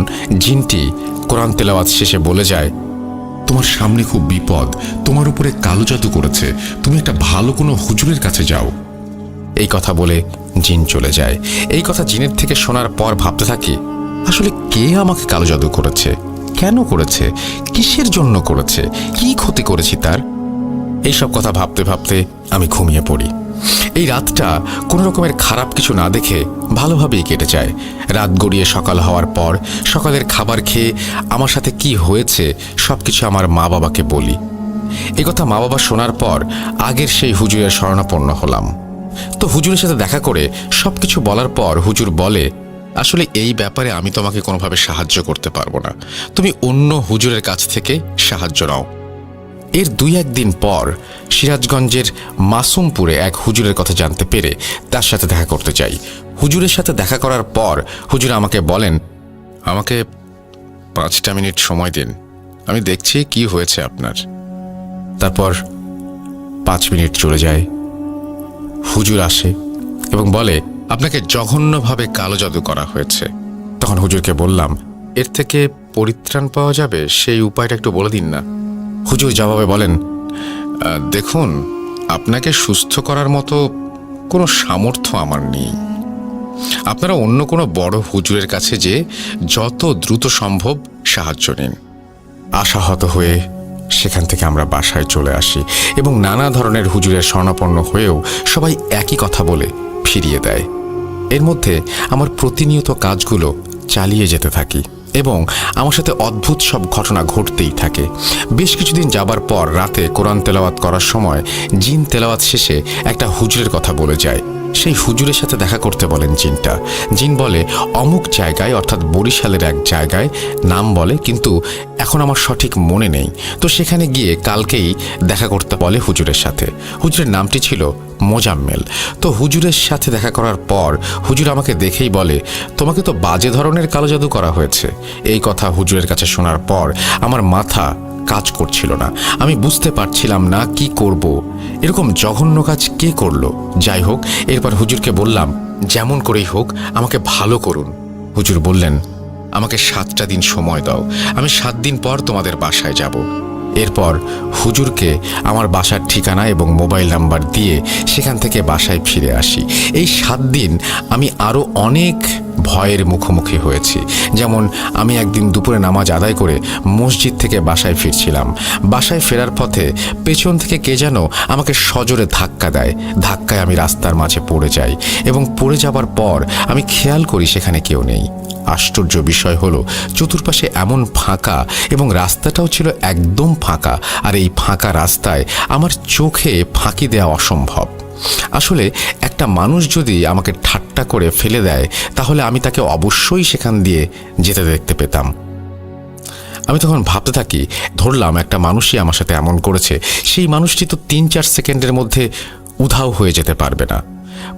জিনটি কোরআন তেলাওয়াত শেষে বলে যায়, তোমার সামনে খুব বিপদ, তোমার উপরে কালো জাদু করেছে, তুমি একটা ভালো কোনো হুজুরের কাছে যাও। এই কথা বলে জিন চলে যায়। এই কথা জিনের থেকে শোনার পর ভাবতে থাকি, আসলে কে আমাকে কালো জাদু করেছে, কেন করেছে, কিসের জন্য করেছে, কি ক্ষতি করেছি তার? এইসব কথা ভাবতে ভাবতে আমি ঘুমিয়ে পড়ি। এই রাতটা কোনো রকমের খারাপ কিছু না দেখে ভালোভাবেই কেটে যায়। রাত গড়িয়ে সকাল হওয়ার পর সকালের খাবার খেয়ে আমার সাথে কি হয়েছে সবকিছু আমার মা বাবাকে বলি। এই কথা মা বাবা শোনার পর আগের সেই হুজুরের শরণাপন্ন হলাম। তো হুজুরের সাথে দেখা করে সবকিছু বলার পর হুজুর বলে, আসলে এই ব্যাপারে আমি তোমাকে কোনোভাবে সাহায্য করতে পারবো না, তুমি অন্য হুজুরের কাছ থেকে সাহায্য নাও। এর 2-1 দিন পর সিরাজগঞ্জের মাসুমপুরে এক হুজুরের কথা জানতে পেরে তার সাথে দেখা করতে যাই। হুজুরের সাথে দেখা করার পর হুজুর আমাকে বলেন, আমাকে 5টা মিনিট সময় দিন, আমি দেখছি কি হয়েছে আপনার। তারপর 5 মিনিট চলে যায়। হুজুর আসে এবং বলে, আপনাকে জঘন্যভাবে কালো জাদু করা হয়েছে। তখন হুজুরকে বললাম, এর থেকে পরিত্রাণ পাওয়া যাবে সেই উপায়টা একটু বলে দিন না। হুজুর জবাবে বলেন, দেখুন, আপনাকে সুস্থ করার মতো কোনো সামর্থ্য আমার নেই। আপনারা অন্য কোনো বড় হুজুরের কাছে যে যত দ্রুত সম্ভব সাহায্য নিন। আশাহত হয়ে সেখান থেকে আমরা বাসায় চলে আসি এবং নানা ধরনের হুজুরের শরণাপন্ন হয়েও সবাই একই কথা বলে ফিরিয়ে দেয়। এর মধ্যে আমার প্রতিনিয়ত কাজগুলো চালিয়ে যেতে থাকি এবং আমার সাথে অদ্ভুত সব ঘটনা ঘটতেই থাকে। বেশ কিছুদিন যাবার পর রাতে কোরআন তেলাওয়াত করার সময় জিন তেলাওয়াত শেষে একটা হুজুরের কথা বলে যায়। সেই হুজুরের সাথে দেখা করতে বলেন জিনটা। জিন বলে, অমুক জায়গায়, অর্থাৎ বরিশালের এক জায়গায় নাম বলে, কিন্তু এখন আমার সঠিক মনে নেই। তো সেখানে গিয়ে কালকেই দেখা করতে বলে হুজুরের সাথে। হুজুরের নামটি ছিল মোজাম্মেল। তো হুজুরের সাথে দেখা করার পর হুজুর আমাকে দেখেই বলে, তোমাকে তো বাজে ধরনের কালো জাদু করা হয়েছে। এই কথা হুজুরের কাছে শোনার পর আমার মাথা কাজ করছিল না। আমি বুঝতে পারছিলাম না কি করব। এরকম জঘন্য কাজ কে করলো? যাই হোক, এরপর হুজুরকে বললাম, যেমন করেই হোক আমাকে ভালো করুন। হুজুর বললেন, আমাকে 7টা দিন সময় দাও, আমি 7 দিন পর তোমাদের বাসায় যাব। এরপর হুজুরকে আমার বাসার ঠিকানা এবং মোবাইল নাম্বার দিয়ে সেখান থেকে বাসায় ফিরে আসি। এই 7 দিন আমি আরও অনেক ভয়ের মুখোমুখি হয়েছি। যেমন আমি একদিন দুপুরে নামাজ আদায় করে মসজিদ থেকে বাসায় ফিরছিলাম। বাসায় ফেরার পথে পেছন থেকে কে যেন আমাকে সজোরে ধাক্কা দেয়। ধাক্কায় আমি রাস্তার মাঝে পড়ে যাই এবং পড়ে যাবার পর আমি খেয়াল করি সেখানে কেউ নেই। আশ্চর্য বিষয় হলো, চতুর্পাশে এমন ফাঁকা এবং রাস্তাটাও ছিল একদম ফাঁকা। আর এই ফাঁকা রাস্তায় আমার চোখে ফাঁকি দেওয়া অসম্ভব। আসলে একটা মানুষ যদি আমাকে ঠাট্টা করে ফেলে দেয় তাহলে আমি তাকে অবশ্যই সেখান দিয়ে যেতে দেখতে পেতাম। আমি তখন ভাবতে থাকি, ধরলাম একটা মানুষই আমার সাথে এমন করেছে, সেই মানুষটি তো 3-4 সেকেন্ডের মধ্যে উধাও হয়ে যেতে পারবে না।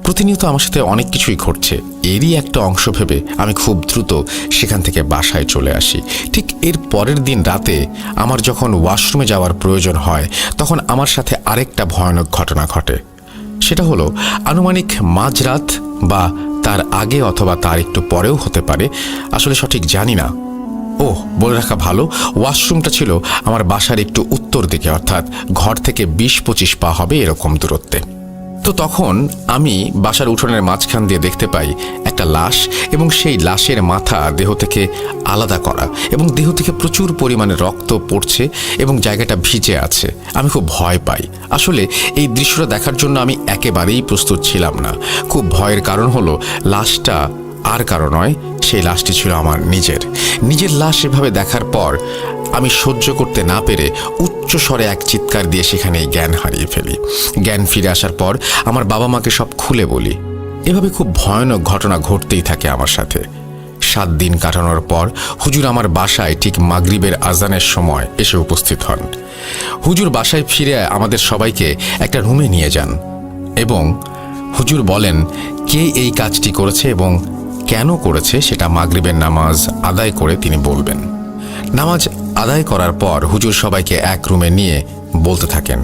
প্রতিনিয়ত আমার সাথে অনেক কিছুই ঘটছে। এরই একটা অংশ ভেবে আমি খুব দ্রুত সেখান থেকে বাসায় চলে আসি। ঠিক এর পরের দিন রাতে আমার যখন ওয়াশরুমে যাওয়ার প্রয়োজন হয় তখন আমার সাথে আরেকটা ভয়ানক ঘটনা ঘটে। সেটা হলো আনুমানিক মাঝরাত বা তার আগে অথবা তার একটু পরেও হতে পারে, আসলে সঠিক জানি না। বলে রাখা ভালো, ওয়াশরুমটা ছিল আমার বাসার একটু উত্তর দিকে, অর্থাৎ ঘর থেকে 20-25 পা হবে এরকম দূরত্বে। তো তখন আমি বাসার উঠোনের মাঝখান দিয়ে দেখতে পাই একটা একটা লাশ এবং সেই লাশের মাথা দেহ থেকে আলাদা করা এবং দেহ থেকে প্রচুর পরিমাণে রক্ত পড়ছে এবং জায়গাটা ভিজে আছে। আমি খুব ভয় পাই। আসলে এই দৃশ্যটা দেখার জন্য আমি একেবারেই প্রস্তুত ছিলাম না। খুব ভয়ের কারণ হলো লাশটা আর কারো নয়, সেই লাশটি ছিল আমার নিজের লাশ। এভাবে দেখার পর আমি সহ্য করতে না পেরে উচ্চ স্বরে এক চিৎকার দিয়ে সেখানেই জ্ঞান হারিয়ে ফেলি। জ্ঞান ফিরে আসার পর আমার বাবা মাকে সব খুলে বলি। এভাবে খুব ভয়ানক ঘটনা ঘটতেই থাকে আমার সাথে। 7 দিন কাটানোর পর হুজুর আমার বাসায় ঠিক মাগরিবের আজানের সময় এসে উপস্থিত হন। হুজুর বাসায় ফিরে আমাদের সবাইকে একটা রুমে নিয়ে যান এবং হুজুর বলেন কে এই কাজটি করেছে এবং কেন করেছে সেটা মাগরিবের নামাজ আদায় করে তিনি বলবেন। নামাজ আদায় করার পর হুজুর সবাইকে এক রুমে নিয়ে বলতে থাকেন।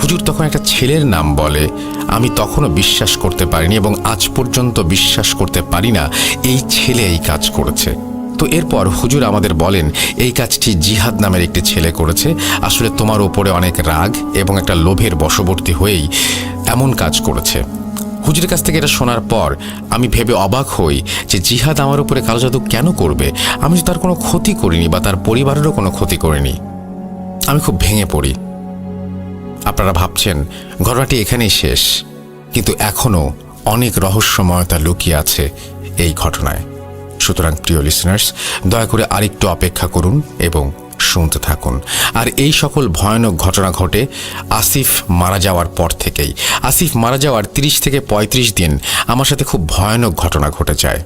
হুজুর তখন একটা ছেলের নাম বলে। আমি তখনও বিশ্বাস করতে পারিনি এবং আজ পর্যন্ত বিশ্বাস করতে পারি না এই ছেলে এই কাজ করেছে। তো এরপর হুজুর আমাদের বলেন এই কাজটি জিহাদ নামের একটি ছেলে করেছে। আসলে তোমার ওপরে অনেক রাগ এবং একটা লোভের বশবর্তী হয়েই এমন কাজ করেছে। হুজুরের কাছ থেকে এটা শোনার পর আমি ভেবে অবাক হই যে জিহাদ আমার উপরে কালো জাদু কেন করবে? আমি তো তার কোনো ক্ষতি করিনি বা তার পরিবারেরও কোনো ক্ষতি করিনি। আমি খুব ভেঙে পড়ি। আপনারা ভাবছেন ঘটনাটি এখানেই শেষ, কিন্তু এখনও অনেক রহস্যময়তা লুকিয়ে আছে এই ঘটনায়। সুতরাং প্রিয় লিসনার্স, দয়া করে আরেকটু অপেক্ষা করুন এবং শুনতে থাকুন। আর এই সকল ভয়ানক ঘটনা ঘটে আসিফ মারা যাওয়ার পর থেকেই। আসিফ মারা যাওয়ার 30 থেকে 35 দিন আমার সাথে খুব ভয়ানক ঘটনা ঘটে যায়।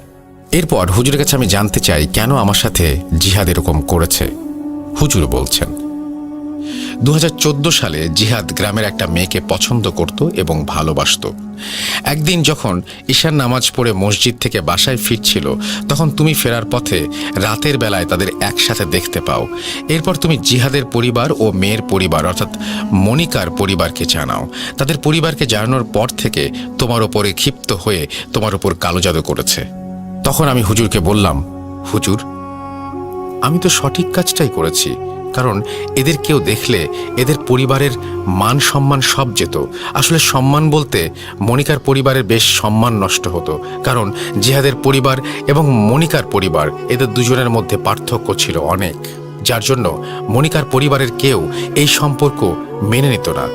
এরপর হুজুরের কাছে আমি জানতে চাই কেন আমার সাথে জিহাদ এরকম করেছে। হুজুর বলছেন 2014 সালে জিহাদ গ্রামের একটা মেয়েকে পছন্দ করত এবং ভালোবাসত। একদিন যখন ঈশার নামাজ পড়ে মসজিদ থেকে বাসায় ফিরছিল, তখন তুমি ফেরার পথে রাতের বেলায় তাদের একসাথে দেখতে পাও। এরপর তুমি জিহাদের পরিবার ও মেয়ের পরিবার অর্থাৎ মনিকার পরিবারকে জানাও। তাদের পরিবারকে জানানোর পর থেকে তোমার ওপরে ক্ষিপ্ত হয়ে তোমার ওপর কালো জাদু করেছে। তখন আমি হুজুরকে বললাম, হুজুর, আমি তো সঠিক কাজটাই করেছি, কারণ এদের কেউ দেখলে এদের পরিবারের মান সম্মান সব যেত। আসলে সম্মান বলতে মনিকার পরিবারের বেশ সম্মান নষ্ট হতো, কারণ জিহাদের পরিবার এবং মনিকার পরিবার এদের দুজনের মধ্যে পার্থক্য ছিল অনেক, যার জন্য মনিকার পরিবারের কেউ এই সম্পর্ক মেনে নিত না।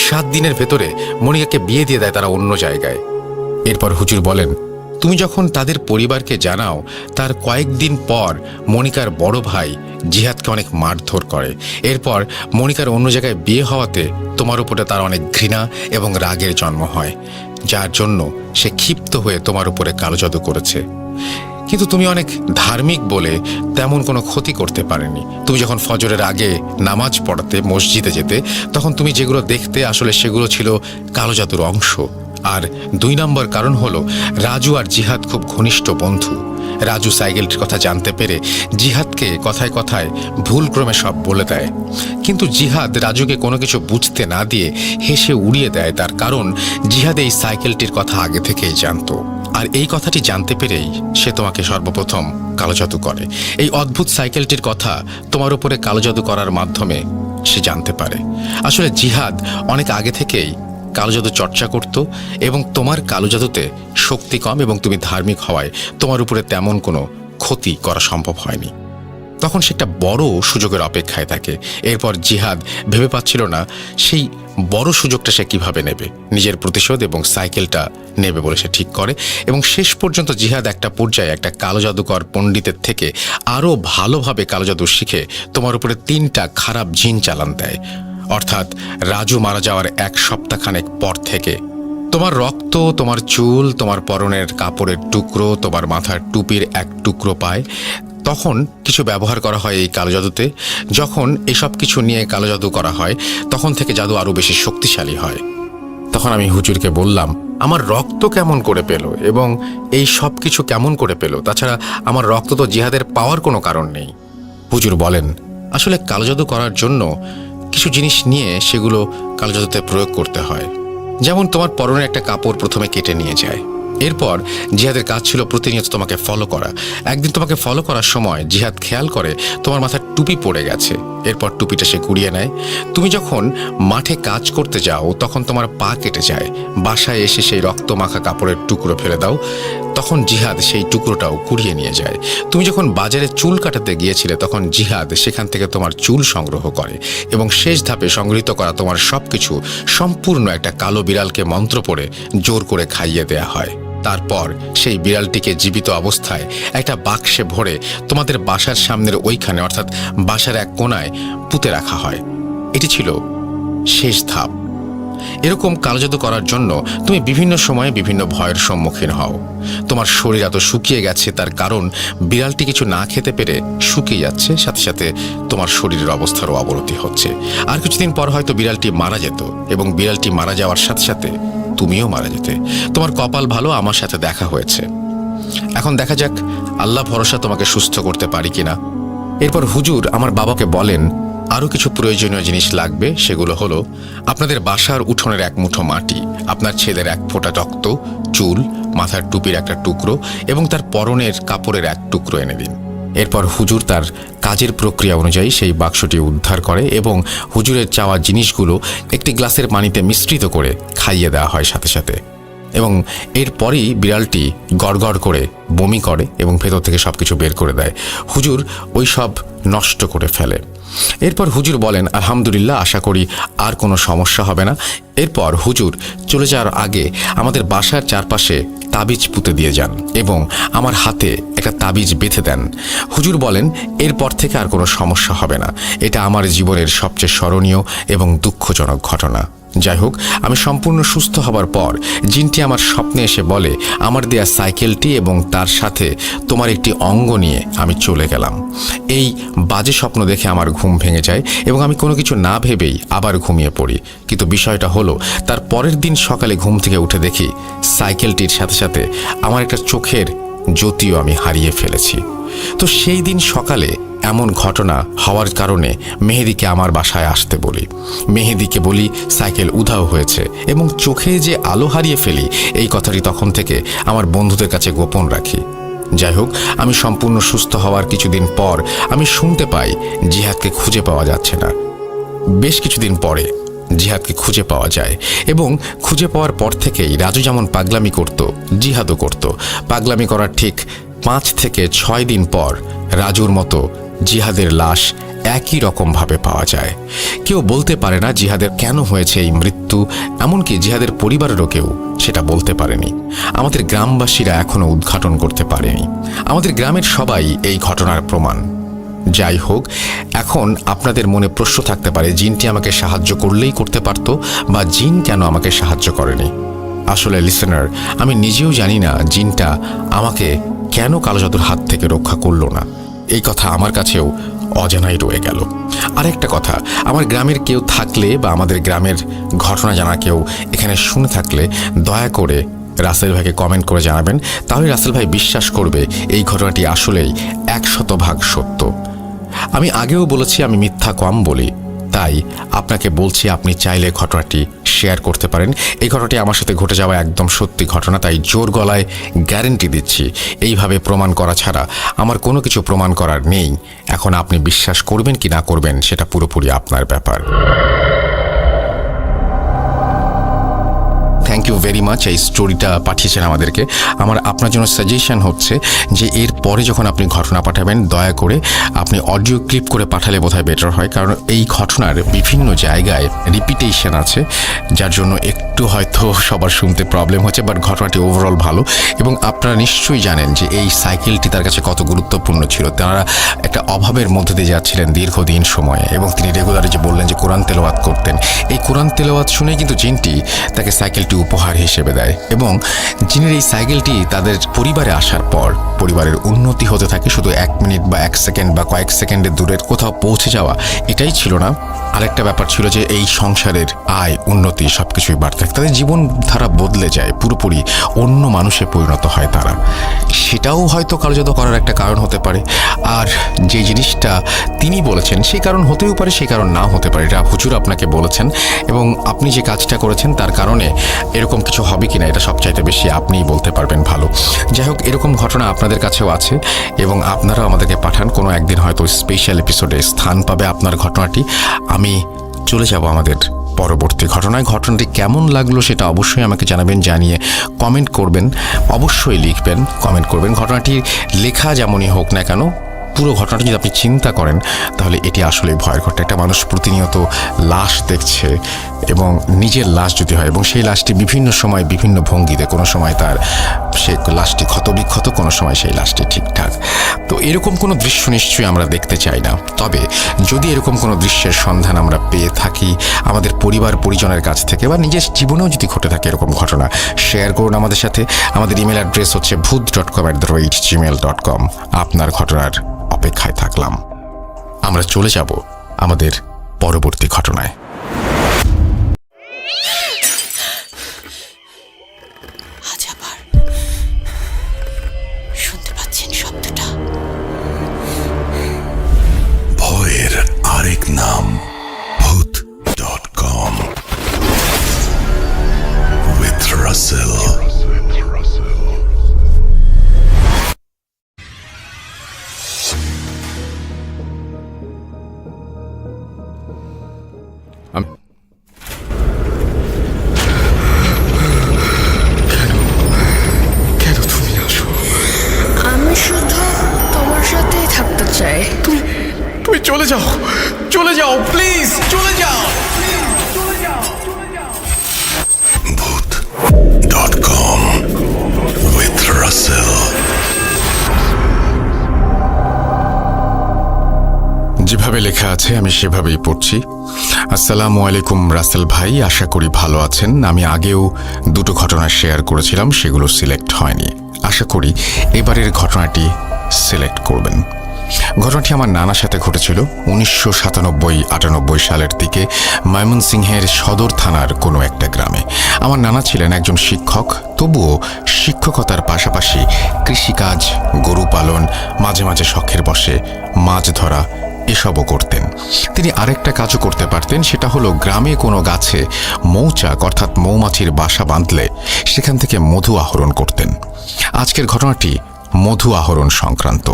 7 দিনের ভেতরে মনিকাকে বিয়ে দিয়ে দেয় তারা অন্য জায়গায়। এরপর হুজুর বলেন, তুমি যখন তাদের পরিবারকে জানাও, তার কয়েকদিন পর মনিকার বড় ভাই জিহাদকে অনেক মারধর করে। এরপর মনিকার অন্য জায়গায় বিয়ে হওয়াতে তোমার উপরে তার অনেক ঘৃণা এবং রাগের জন্ম হয়, যার জন্য সে ক্ষিপ্ত হয়ে তোমার উপরে কালো জাদু করেছে। কিন্তু তুমি অনেক ধার্মিক বলে তেমন কোনো ক্ষতি করতে পারেনি। তুমি যখন ফজরের আগে নামাজ পড়াতে মসজিদে যেতে, তখন তুমি যেগুলো দেখতে আসলে সেগুলো ছিল কালো জাদুর অংশ। আর 2 নম্বর কারণ হলো রাজু আর জিহাদ খুব ঘনিষ্ঠ বন্ধু। রাজু সাইকেলটির কথা জানতে পেরে জিহাদকে কথায় কথায় ভুলক্রমে সব বলে দেয়, কিন্তু জিহাদ রাজুকে কোনো কিছু বুঝতে না দিয়ে হেসে উড়িয়ে দেয়। তার কারণ জিহাদ এই সাইকেলটির কথা আগে থেকেই জানতো, আর এই কথাটি জানতে পেরেই সে তোমাকে সর্বপ্রথম কালো জাদু করে। এই অদ্ভুত সাইকেলটির কথা তোমার উপরে কালো জাদু করার মাধ্যমে সে জানতে পারে। আসলে জিহাদ অনেক আগে থেকেই কালো জাদু চর্চা করত এবং তোমার কালো জাদুতে শক্তি কম এবং তুমি ধার্মিক হওয়ায় তোমার উপরে তেমন কোনো ক্ষতি করা সম্ভব হয়নি। তখন সে একটা বড় সুযোগের অপেক্ষায় থাকে। এরপর জিহাদ ভেবে পাচ্ছিল না সেই বড় সুযোগটা সে কিভাবে নেবে। নিজের প্রতিশোধ এবং সাইকেলটা নেবে বলে সে ঠিক করে, এবং শেষ পর্যন্ত জিহাদ একটা পর্যায়ে একটা কালো জাদুকর পণ্ডিতের থেকে আরও ভালোভাবে কালো জাদু শিখে তোমার উপরে 3টা খারাপ জিন চালান দেয়। অর্থাৎ রাজু মারা যাওয়ার 1 সপ্তাহখানেক পর থেকে তোমার রক্ত, তোমার চুল, তোমার পরনের কাপড়ের টুকরো, তোমার মাথার টুপির 1 টুকরো পায়। তখন কিছু ব্যবহার করা হয় এই কালো জাদুতে। যখন এসব কিছু নিয়ে কালো জাদু করা হয়, তখন থেকে জাদু আরও বেশি শক্তিশালী হয়। তখন আমি হুজুরকে বললাম, আমার রক্ত কেমন করে পেল এবং এই সব কিছু কেমন করে পেল? তাছাড়া আমার রক্ত তো জিহাদের পাওয়ার কোনো কারণ নেই। হুজুর বলেন, আসলে কালো জাদু করার জন্য কিছু জিনিস নিয়ে সেগুলো কালো জাদুতে প্রয়োগ করতে হয়। যেমন তোমার পরনের একটা কাপড় প্রথমে কেটে নিয়ে যায়, এরপর জিহাদের কাজ ছিল প্রতিনিয়ত তোমাকে ফলো করা। একদিন তোমাকে ফলো করার সময় জিহাদ খেয়াল করে তোমার মাথার টুপি পড়ে গেছে। এরপর টুপিটা সে কুড়িয়ে নেয়। তুমি যখন মাঠে কাজ করতে যাও তখন তোমার পা কেটে যায়। বাসায় এসে সেই রক্তমাখা কাপড়ের টুকরো ফেলে দাও, তখন জিহাদ সেই টুকরোটাও কুড়িয়ে নিয়ে যায়। তুমি যখন বাজারে চুল কাটাতে গিয়েছিলে তখন জিহাদ সেখান থেকে তোমার চুল সংগ্রহ করে এবং শেষ ধাপে সংগৃহীত করা তোমার সবকিছু সম্পূর্ণ একটা কালো বিড়ালকে মন্ত্র পড়ে জোর করে খাইয়ে দেয়া হয়। তারপর সেই বিড়ালটিকে জীবিত অবস্থায় একটা বাক্সে ভরে তোমাদের বাসার সামনের ওইখানে অর্থাৎ বাসার এক কোণায় পুঁতে রাখা হয়। এটি ছিল শেষ ধাপ। এরকম কালোজাদু করার জন্য তুমি বিভিন্ন সময়ে বিভিন্ন ভয়ের সম্মুখীন হও। তোমার শরীর এত শুকিয়ে গেছে তার কারণ বিড়ালটি কিছু না খেতে পেরে শুকিয়ে যাচ্ছে, সাথে সাথে তোমার শরীরের অবস্থারও অবনতি হচ্ছে। আর কিছুদিন পর হয়তো বিড়ালটি মারা যেত এবং বিড়ালটি মারা যাওয়ার সাথে সাথে তুমিও মারা যেতে। তোমার কপাল ভালো, আমার সাথে দেখা হয়েছে। এখন দেখা যাক আল্লাহ ভরসা তোমাকে সুস্থ করতে পারি কিনা। এরপর হুজুর আমার বাবাকে বলেন আরও কিছু প্রয়োজনীয় জিনিস লাগবে। সেগুলো হলো আপনাদের বাসার উঠোনের এক মুঠো মাটি, আপনার ছেলের এক ফোঁটা রক্ত, চুল, মাথার টুপির একটা টুকরো এবং তার পরনের কাপড়ের এক টুকরো এনে দিন। এরপর হুজুর তার কাজের প্রক্রিয়া অনুযায়ী সেই বাক্সটি উদ্ধার করে এবং হুজুরের চাওয়া জিনিসগুলো একটি গ্লাসের পানিতে মিশ্রিত করে খাইয়ে দেওয়া হয় সাথে সাথে। এবং এরপরই বিড়ালটি গড়গড় করে বমি করে এবং ভেতর থেকে সব কিছু বের করে দেয়। হুজুর ওই সব নষ্ট করে ফেলে। এরপর হুজুর বলেন আলহামদুলিল্লাহ, আশা করি আর কোনো সমস্যা হবে না। এরপর হুজুর চলে যাওয়ার আগে আমাদের বাসার চারপাশে তাবিজ পুঁতে দিয়ে যান এবং আমার হাতে একটা তাবিজ বেঁধে দেন। হুজুর বলেন এরপর থেকে আর কোনো সমস্যা হবে না। এটা আমার জীবনের সবচেয়ে স্মরণীয় এবং দুঃখজনক ঘটনা। যাই হোক, আমি সম্পূর্ণ সুস্থ হবার পর জিনটি আমার স্বপ্নে এসে বলে আমার দেয়া সাইকেলটি এবং তার সাথে তোমার একটি অঙ্গ নিয়ে আমি চলে গেলাম। এই বাজে স্বপ্ন দেখে আমার ঘুম ভেঙে যায় এবং আমি কোনো কিছু না ভেবেই আবার ঘুমিয়ে পড়ি। কিন্তু বিষয়টা হলো তার পরের দিন সকালে ঘুম থেকে উঠে দেখি সাইকেলটির সাথে সাথে আমার একটা চোখের জ্যোতিও আমি হারিয়ে ফেলেছি। তো সেই দিন সকালে এমন ঘটনা হওয়ার কারণে মেহেদিকে আমার বাসায় আসতে বলি। মেহেদিকে বলি সাইকেল উধাও হয়েছে এবং চোখে যে আলো হারিয়ে ফেলি এই কথাটি তখন থেকে আমার বন্ধুদের কাছে গোপন রাখি। যাই হোক, আমি সম্পূর্ণ সুস্থ হওয়ার কিছুদিন পর আমি শুনতে পাই জিহাদকে খুঁজে পাওয়া যাচ্ছে না। বেশ কিছুদিন পরে জিহাদকে খুঁজে পাওয়া যায় এবং খুঁজে পাওয়ার পর থেকেই রাজু যেমন পাগলামি করত জিহাদও করত। পাগলামি করার ঠিক 5 থেকে 6 দিন পর রাজুর মতো জিহাদের লাশ একই রকমভাবে পাওয়া যায়। কেউ বলতে পারে না জিহাদের কেন হয়েছে এই মৃত্যু, এমনকি জিহাদের পরিবারেরও কেউ সেটা বলতে পারেনি। আমাদের গ্রামবাসীরা এখনো উদ্ঘাটন করতে পারেনি। আমাদের গ্রামের সবাই এই ঘটনার প্রমাণ। যাই হোক, এখন আপনাদের মনে প্রশ্ন থাকতে পারে জিনটি আমাকে সাহায্য করলেই করতে পারত, বা জিন কেন আমাকে সাহায্য করেনি। আসলে লিসেনার, আমি নিজেও জানি না জিনটা আমাকে কেন কালোজাদুর হাত থেকে রক্ষা করলো না। এই কথা আমার কাছেও অজানাই রয়ে গেল। আরেকটা কথা, আমার গ্রামের কেউ থাকলে বা আমাদের গ্রামের ঘটনা জানা কেউ এখানে শুনে থাকলে দয়া করে রাসেল ভাইকে কমেন্ট করে জানাবেন। তাহলে রাসেল ভাই বিশ্বাস করবে এই ঘটনাটি আসলেই 100% সত্য। আমি আগেও বলেছি আমি মিথ্যা কম বলি, তাই আপনাকে বলছি আপনি চাইলে ঘটনাটি শেয়ার করতে পারেন। এই ঘটনাটি আমার সাথে ঘটে যাওয়া একদম সত্যি ঘটনা, তাই জোর গলায় গ্যারেন্টি দিচ্ছি এইভাবে প্রমাণ করা ছাড়া আমার কোনো কিছু প্রমাণ করার নেই। এখন আপনি বিশ্বাস করবেন কি না করবেন সেটা পুরোপুরি আপনার ব্যাপার। থ্যাংক ইউ ভেরি মাচ এই স্টোরিটা পাঠিয়েছেন আমাদেরকে। আমার আপনার জন্য সাজেশন হচ্ছে যে এর পরে যখন আপনি ঘটনা পাঠাবেন দয়া করে আপনি অডিও ক্লিপ করে পাঠালে বোধহয় বেটার হয়, কারণ এই ঘটনার বিভিন্ন জায়গায় রিপিটেশন আছে যার জন্য একটু হয়তো সবার শুনতে প্রবলেম হচ্ছে, বাট ঘটনাটি ওভারঅল ভালো। এবং আপনারা নিশ্চয়ই জানেন যে এই সাইকেলটি তার কাছে কত গুরুত্বপূর্ণ ছিল। তারা একটা অভাবের মধ্যে দিয়ে যাচ্ছিলেন দীর্ঘদিন সময়ে এবং তিনি রেগুলারলি যে বললেন যে কোরআন তেলাওয়াত করতেন, এই কোরআন তেলাওয়াত শুনে কিন্তু জিনটি তাকে সাইকেলটি উপহার হিসেবে দেয় এবং জিনের এই সাইকেলটি তাদের পরিবারে আসার পর পরিবারের উন্নতি হতে থাকে। শুধু 1 মিনিট বা 1 সেকেন্ড বা কয়েক সেকেন্ডের দূরের কোথাও পৌঁছে যাওয়া এটাই ছিল না, আরেকটা ব্যাপার ছিল যে এই সংসারের আয় উন্নতি সবকিছুই বাড়তে থাকে। তাদের জীবনধারা বদলে যায়, পুরোপুরি অন্য মানুষে পরিণত হয় তারা। সেটাও হয়তো কালোজাদু করার একটা কারণ হতে পারে। আর যে জিনিসটা তিনি বলেছেন সেই কারণ হতেও পারে, সেই কারণ নাও হতে পারে। এটা হুজুর আপনাকে বলেছেন এবং আপনি যে কাজটা করেছেন তার কারণে এরকম কিছু হবে কিনা এটা সবচাইতে বেশি আপনিই বলতে পারবেন ভালো। যাই হোক, এরকম ঘটনা আপনাদের কাছেও আছে এবং আপনারাও আমাদেরকে পাঠান। কোনো একদিন হয়তো স্পেশাল এপিসোডে স্থান পাবে আপনার ঘটনাটি। আমি চলে যাব আমাদের পরবর্তী ঘটনায়। ঘটনাটি কেমন লাগলো সেটা অবশ্যই আমাকে জানাবেন, জানিয়ে কমেন্ট করবেন, অবশ্যই লিখবেন, কমেন্ট করবেন। ঘটনাটি লেখা যেমনই হোক না কেন, পুরো ঘটনাটা যদি আপনি চিন্তা করেন তাহলে এটি আসলে ভয়ের ঘটনা। একটা মানুষ প্রতিনিয়ত লাশ দেখছে এবং নিজের লাশ যদি হয় এবং সেই লাশটি বিভিন্ন সময় বিভিন্ন ভঙ্গিতে, কোনো সময় তার সে লাশটি ক্ষতবিক্ষত, কোনো সময় সেই লাশটি ঠিকঠাক। তো এরকম কোনো দৃশ্য নিশ্চয়ই আমরা দেখতে চাই না। তবে যদি এরকম কোনো দৃশ্যের সন্ধান আমরা পেয়ে থাকি আমাদের পরিবার পরিজনের কাছ থেকে বা নিজের জীবনেও যদি ঘটে থাকে এরকম ঘটনা, শেয়ার করুন আমাদের সাথে। আমাদের ইমেল অ্যাড্রেস হচ্ছে bhoot.com@gmail.com। আপনার ঘটনার অপেক্ষায় থাকলাম। আমরা চলে যাব আমাদের পরবর্তী ঘটনায়। আজ আবার শুনতে পাচ্ছেন শব্দটা? ভয়ের আরেক নাম bhoot.com with Russell. কেন তুমি আসো? আমি শুধু তোমার সাথেই থাকতে চাই। তুমি চলে যাও, চলে যাও, প্লিজ চলে যাও। Bhoot.com with Russell. যেভাবে লেখা আছে আমি সেভাবেই পড়ছি। আসসালামু আলাইকুম রাসেল ভাই, আশা করি ভালো আছেন। আমি আগেও দুটো ঘটনা শেয়ার করেছিলাম, সেগুলো সিলেক্ট হয়নি। আশা করি এবারের ঘটনাটি সিলেক্ট করবেন। ঘটনাটি আমার নানার সাথে ঘটেছিল 1997-98 সালের দিকে ময়মনসিংহের সদর থানার কোনো একটা গ্রামে। আমার নানা ছিলেন একজন শিক্ষক, তবুও শিক্ষকতার পাশাপাশি কৃষিকাজ, গরু পালন, মাঝে মাঝে শখের বশে মাছ ধরা এসবও করতেন। তিনি আরেকটা কাজও করতে পারতেন, সেটা হলো গ্রামে কোনো গাছে মৌচাক অর্থাৎ মৌমাছির বাসা বাঁধলে সেখান থেকে মধু আহরণ করতেন। আজকের ঘটনাটি মধু আহরণ সংক্রান্ত।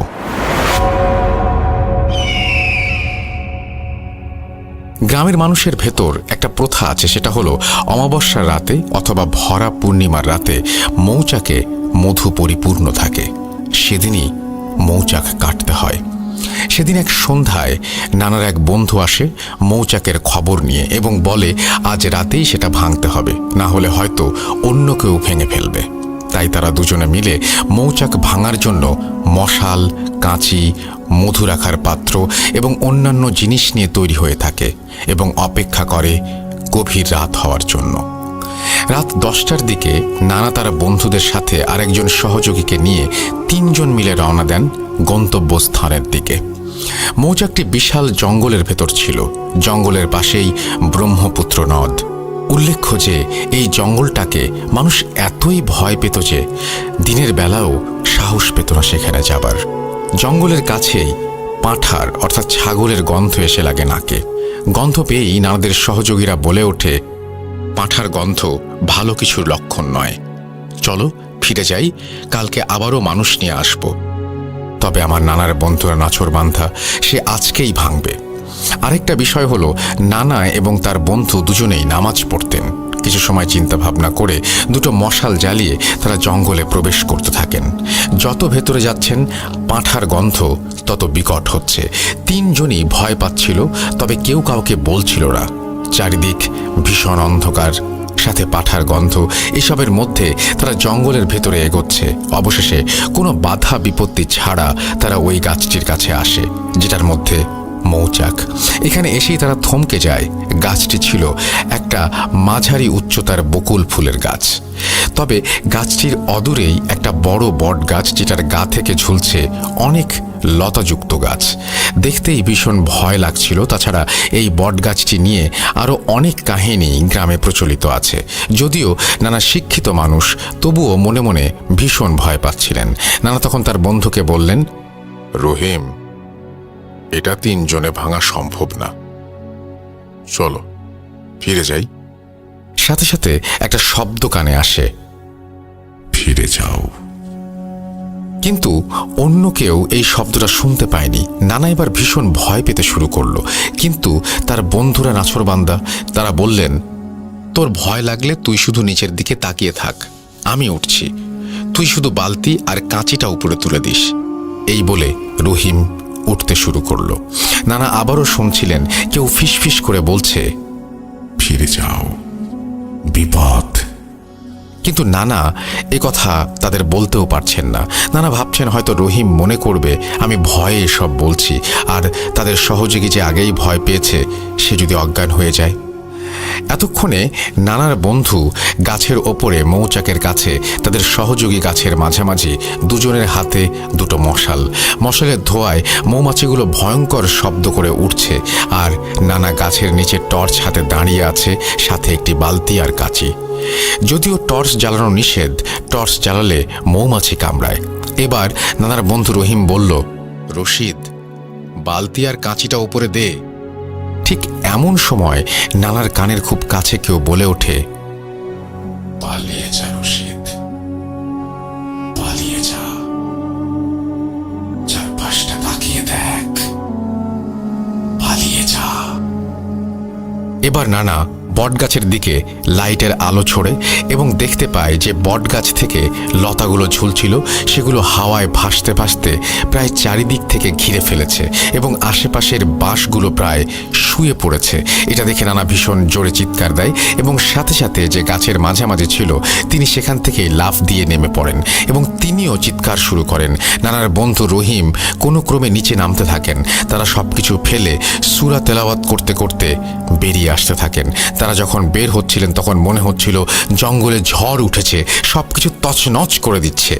গ্রামের মানুষের ভেতর একটা প্রথা আছে, সেটা হলো অমাবস্যার রাতে অথবা ভরা পূর্ণিমার রাতে মৌচাকে মধু পরিপূর্ণ থাকে, সেদিনই মৌচাক কাটতে হয়। সেদিন এক সন্ধ্যায় নানার এক বন্ধু আসে মৌচাকের খবর নিয়ে এবং বলে আজ রাতেই সেটা ভাঙতে হবে, না হলে হয়তো অন্য কেউ ভেঙে ফেলবে। তাই তারা দুজনে মিলে মৌচাক ভাঙার জন্য মশাল, কাঁচি, মধু রাখার পাত্র এবং অন্যান্য জিনিস নিয়ে তৈরি হয়ে থাকে এবং অপেক্ষা করে গভীর রাত হওয়ার জন্য। রাত 10টার দিকে নানা তারা বন্ধুদের সাথে আরেকজন সহযোগীকে নিয়ে 3 জন মিলে রওনা দেন গন্তব্যস্থানের দিকে। মৌচাকটি বিশাল জঙ্গলের ভেতর ছিল। জঙ্গলের পাশেই ব্রহ্মপুত্র নদ। উল্লেখ্য যে এই জঙ্গলটাকে মানুষ এতই ভয় পেত যে দিনের বেলাও সাহস পেত না সেখানে যাবার। জঙ্গলের কাছেই পাঁঠার অর্থাৎ ছাগলের গন্ধ এসে লাগে নাকে। গন্ধ পেয়েই নানাদের সহযোগীরা বলে ওঠে, পাঁঠার গন্ধ ভালো কিছুর লক্ষণ নয়, চলো ফিরে যাই, কালকে আবারও মানুষ নিয়ে আসব। তবে আমার নানার বন্ধুরা নাছোড়বান্ধা, সে আজকেই ভাঙবে। আরেকটা বিষয় হলো নানা এবং তার বন্ধু দুজনেই নামাজ পড়তেন। কিছু সময় চিন্তা ভাবনা করে দুটো মশাল জ্বালিয়ে তারা জঙ্গলে প্রবেশ করতে থাকেন। যত ভেতরে যাচ্ছেন পাঁঠার গন্ধ তত বিকট হচ্ছে। 3 জনই ভয় পাচ্ছিল, তবে কেউ কাউকে বলছিল না। চারিদিক ভীষণ অন্ধকার, সাথে পাঁঠার গন্ধ, এসবের মধ্যে তারা জঙ্গলের ভেতরে এগোচ্ছে। অবশেষে কোনো বাধা বিপত্তি ছাড়া তারা ওই গাছটির কাছে আসে যেটার মধ্যে মৌচাক। এখানে এসেই তারা থমকে যায়। গাছটি ছিল একটা মাঝারি উচ্চতার বকুল ফুলের গাছ। তবে গাছটির অদূরেই একটা বড় বট গাছ, যেটার গা থেকে ঝুলছে অনেক লতাযুক্ত গাছ। দেখতেই ভীষণ ভয় লাগছিল। তাছাড়া এই বট গাছটি নিয়ে আরও অনেক কাহিনী গ্রামে প্রচলিত আছে। যদিও নানা শিক্ষিত মানুষ, তবুও মনে মনে ভীষণ ভয় পাচ্ছিলেন। নানা তখন তার বন্ধুকে বললেন, রহিম, এটা 3 জনে ভাঙা সম্ভব না, চলো ফিরে যাই। সাথে সাথে একটা শব্দ কানে আসে, ফিরে যাও। কিন্তু অন্য কেউ এই শব্দটা শুনতে পায়নি। নানা এবার ভীষণ ভয় পেতে শুরু করলো, কিন্তু তার বন্ধুরা নাছোড়বান্দা, তারা বললেন, তোর ভয় লাগলে তুই শুধু নিচের দিকে তাকিয়ে থাক, আমি উঠছি, তুই শুধু বালতি আর কাঁচিটা উপরে তুলে দিস। এই বলে রহিম উঠতে শুরু করলো। নানা আবারও শুনছিলেন কেউ ফিসফিস করে বলছে, ফিরে যাও, বিপদ। কিন্তু নানা এ কথা তাদের বলতেও পারছেন না। নানা ভাবছেন হয়তো রহিম মনে করবে আমি ভয়ে এসব বলছি, আর তাদের সহযোগী যে আগেই ভয় পেয়েছে সে যদি অজ্ঞান হয়ে যায়। এতক্ষণে নানার বন্ধু গাছের ওপরে মৌচাকের কাছে তাদের সহযোগী গাছের মাঝামাঝি দুজনের হাতে দুটো মশাল। মশালের ধোঁয়ায় মৌমাছিগুলো ভয়ঙ্কর শব্দ করে উঠছে, আর নানা গাছের নিচে টর্চ হাতে দাঁড়িয়ে আছে, সাথে একটি বালতি আর কাঁচি। যদিও টর্চ জ্বালানো নিষেধ, টর্চ জ্বালালে মৌমাছি কামড়ায়। এবার নানার বন্ধু রহিম বলল, রশিদ, বালতি আর কাঁচিটা উপরে দে। ঠিক এমন সময় নানার কানের খুব কাছে কেউ বলে ওঠে, পালিয়ে যা রশিদ, পালিয়ে যা, চারপাশটা তাকিয়ে দেখ, পালিয়ে যা। এবার নানা বটগাছের দিকে লাইটের আলো ছড়ে এবং দেখতে পায় যে বটগাছ থেকে লতাগুলো ঝুলছিল সেগুলো হাওয়ায় ভাসতে ভাসতে প্রায় চারিদিক থেকে ঘিরে ফেলেছে এবং আশেপাশের বাঁশগুলো প্রায় শুয়ে পড়েছে। এটা দেখে নানা ভীষণ জোরে চিৎকার দেয় এবং সাথে সাথে যে গাছের মাঝামাঝি ছিল তিনি সেখান থেকে লাফ দিয়ে নেমে পড়েন এবং তিনিও চিৎকার শুরু করেন। নানার বন্ধু রহিম কোনো ক্রমে নিচে নামতে থাকেন। তারা সবকিছু ফেলে সূরা তেলাওয়াত করতে করতে বেরিয়ে আসতে থাকেন। তারা যখন বের হচ্ছিলেন তখন মনে হচ্ছিল জঙ্গলে ঝড় উঠেছে, সবকিছু তছনছ করে দিচ্ছে।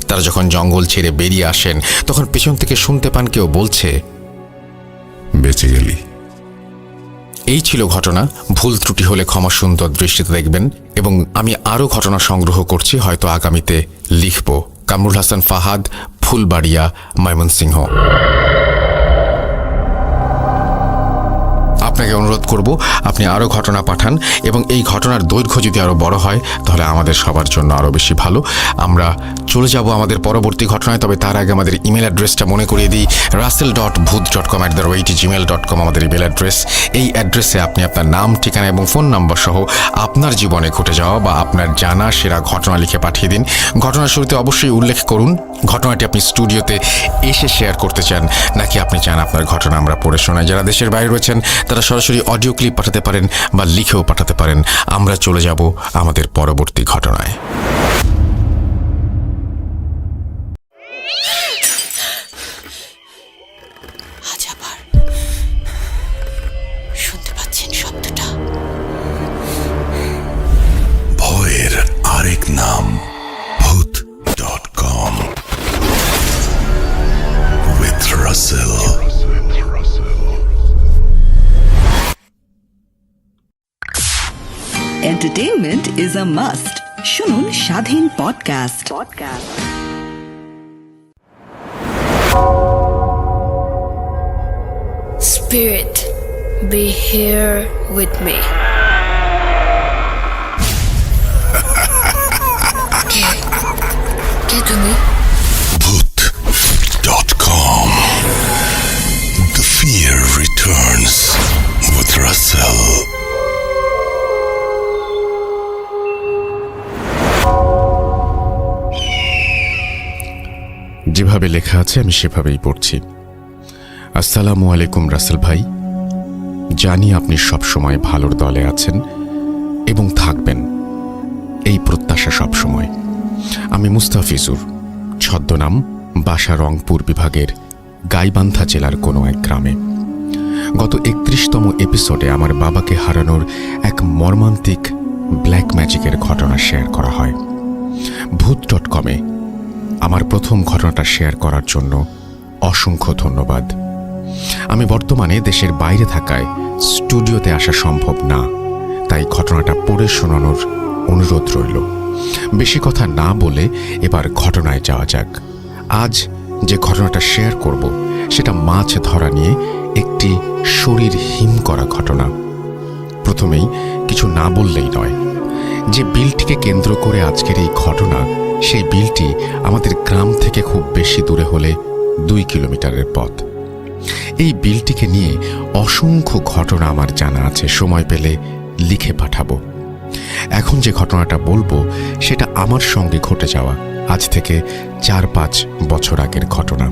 তারা যখন জঙ্গল ছেড়ে বেরিয়ে আসেন তখন পেছন থেকে শুনতে পান কেউ বলছে, বেঁচে গেলি। এই ছিল ঘটনা। ভুল ত্রুটি হলে ক্ষমা সুন্দর দৃষ্টিতে দেখবেন। এবং আমি আরও ঘটনা সংগ্রহ করছি, হয়তো আগামীতে লিখব। কামরুল হাসান ফাহাদ, ফুলবাড়িয়া, ময়মনসিংহ। আপনাকে অনুরোধ করব আপনি আরও ঘটনা পাঠান, এবং এই ঘটনার দৈর্ঘ্য যদি আরও বড় হয় তাহলে আমাদের সবার জন্য আরও বেশি ভালো। আমরা চলে যাব আমাদের পরবর্তী ঘটনায়, তবে তার আগে আমাদের ইমেল অ্যাড্রেসটা মনে করিয়ে দিই। russell.bhuth.com@gmail.com আমাদের ইমেল অ্যাড্রেস। এই অ্যাড্রেসে আপনি আপনার নাম, ঠিকানা এবং ফোন নাম্বার সহ আপনার জীবনে ঘটে যাওয়া বা আপনার জানা সেরা ঘটনা লিখে পাঠিয়ে দিন। ঘটনার শুরুতে অবশ্যই উল্লেখ করুন ঘটনাটি আপনি স্টুডিওতে এসে শেয়ার করতে চান, নাকি আপনি চান আপনার ঘটনা আমরা পড়ে শোনাই। যারা দেশের বাইরে রয়েছেন তারা সরাসরি অডিও ক্লিপ পাঠাতে পারেন বা লিখেও পাঠাতে পারেন। আমরা চলে যাব আমাদের পরবর্তী ঘটনায়। আজ আবার শুনতে পাচ্ছেন শব্দটা? ভয়ের আরেক নাম bhuth.com with Russell. Entertainment is a must. শুনুন স্বাধীন podcast. Spirit, be here with me. কে তুমি? bhuth.com. The fear returns with Russell. যেভাবে লেখা আছে আমি সেভাবেই পড়ছি। আসসালামু আলাইকুম রাসেল ভাই, জানি আপনি সবসময় ভালোর দলে আছেন এবং থাকবেন, এই প্রত্যাশা সবসময়। আমি মুস্তাফিজুর, ছদ্মনাম, বাসা রংপুর বিভাগের গাইবান্ধা জেলার কোনো এক গ্রামে। গত 31তম এপিসোডে আমার বাবাকে হারানোর এক মর্মান্তিক ব্ল্যাক ম্যাজিকের ঘটনা শেয়ার করা হয়। bhuth.com-এ আমার প্রথম ঘটনাটা শেয়ার করার জন্য অসংখ্য ধন্যবাদ। আমি বর্তমানে দেশের বাইরে থাকায় স্টুডিওতে আসা সম্ভব না, তাই ঘটনাটা পড়ে শোনানোর অনুরোধ রইল। বেশি কথা না বলে এবার ঘটনায় যাওয়া যাক। আজ যে ঘটনাটা শেয়ার করব সেটা মাছ ধরা নিয়ে একটি শরীর হিম করা ঘটনা। প্রথমেই কিছু না বললেই নয়, যে বিলটিকে কেন্দ্র করে আজকের এই ঘটনা, সেই বিলটি আমাদের গ্রাম থেকে খুব বেশি দূরে হলে 2 কিলোমিটারের পথ। এই বিলটিকে নিয়ে অসংখ্য ঘটনা আমার জানা আছে, সময় পেলে লিখে পাঠাবো। এখন যে ঘটনাটা বলবো সেটা আমার সঙ্গে ঘটে যাওয়া আজ থেকে 4-5 বছর আগের ঘটনা।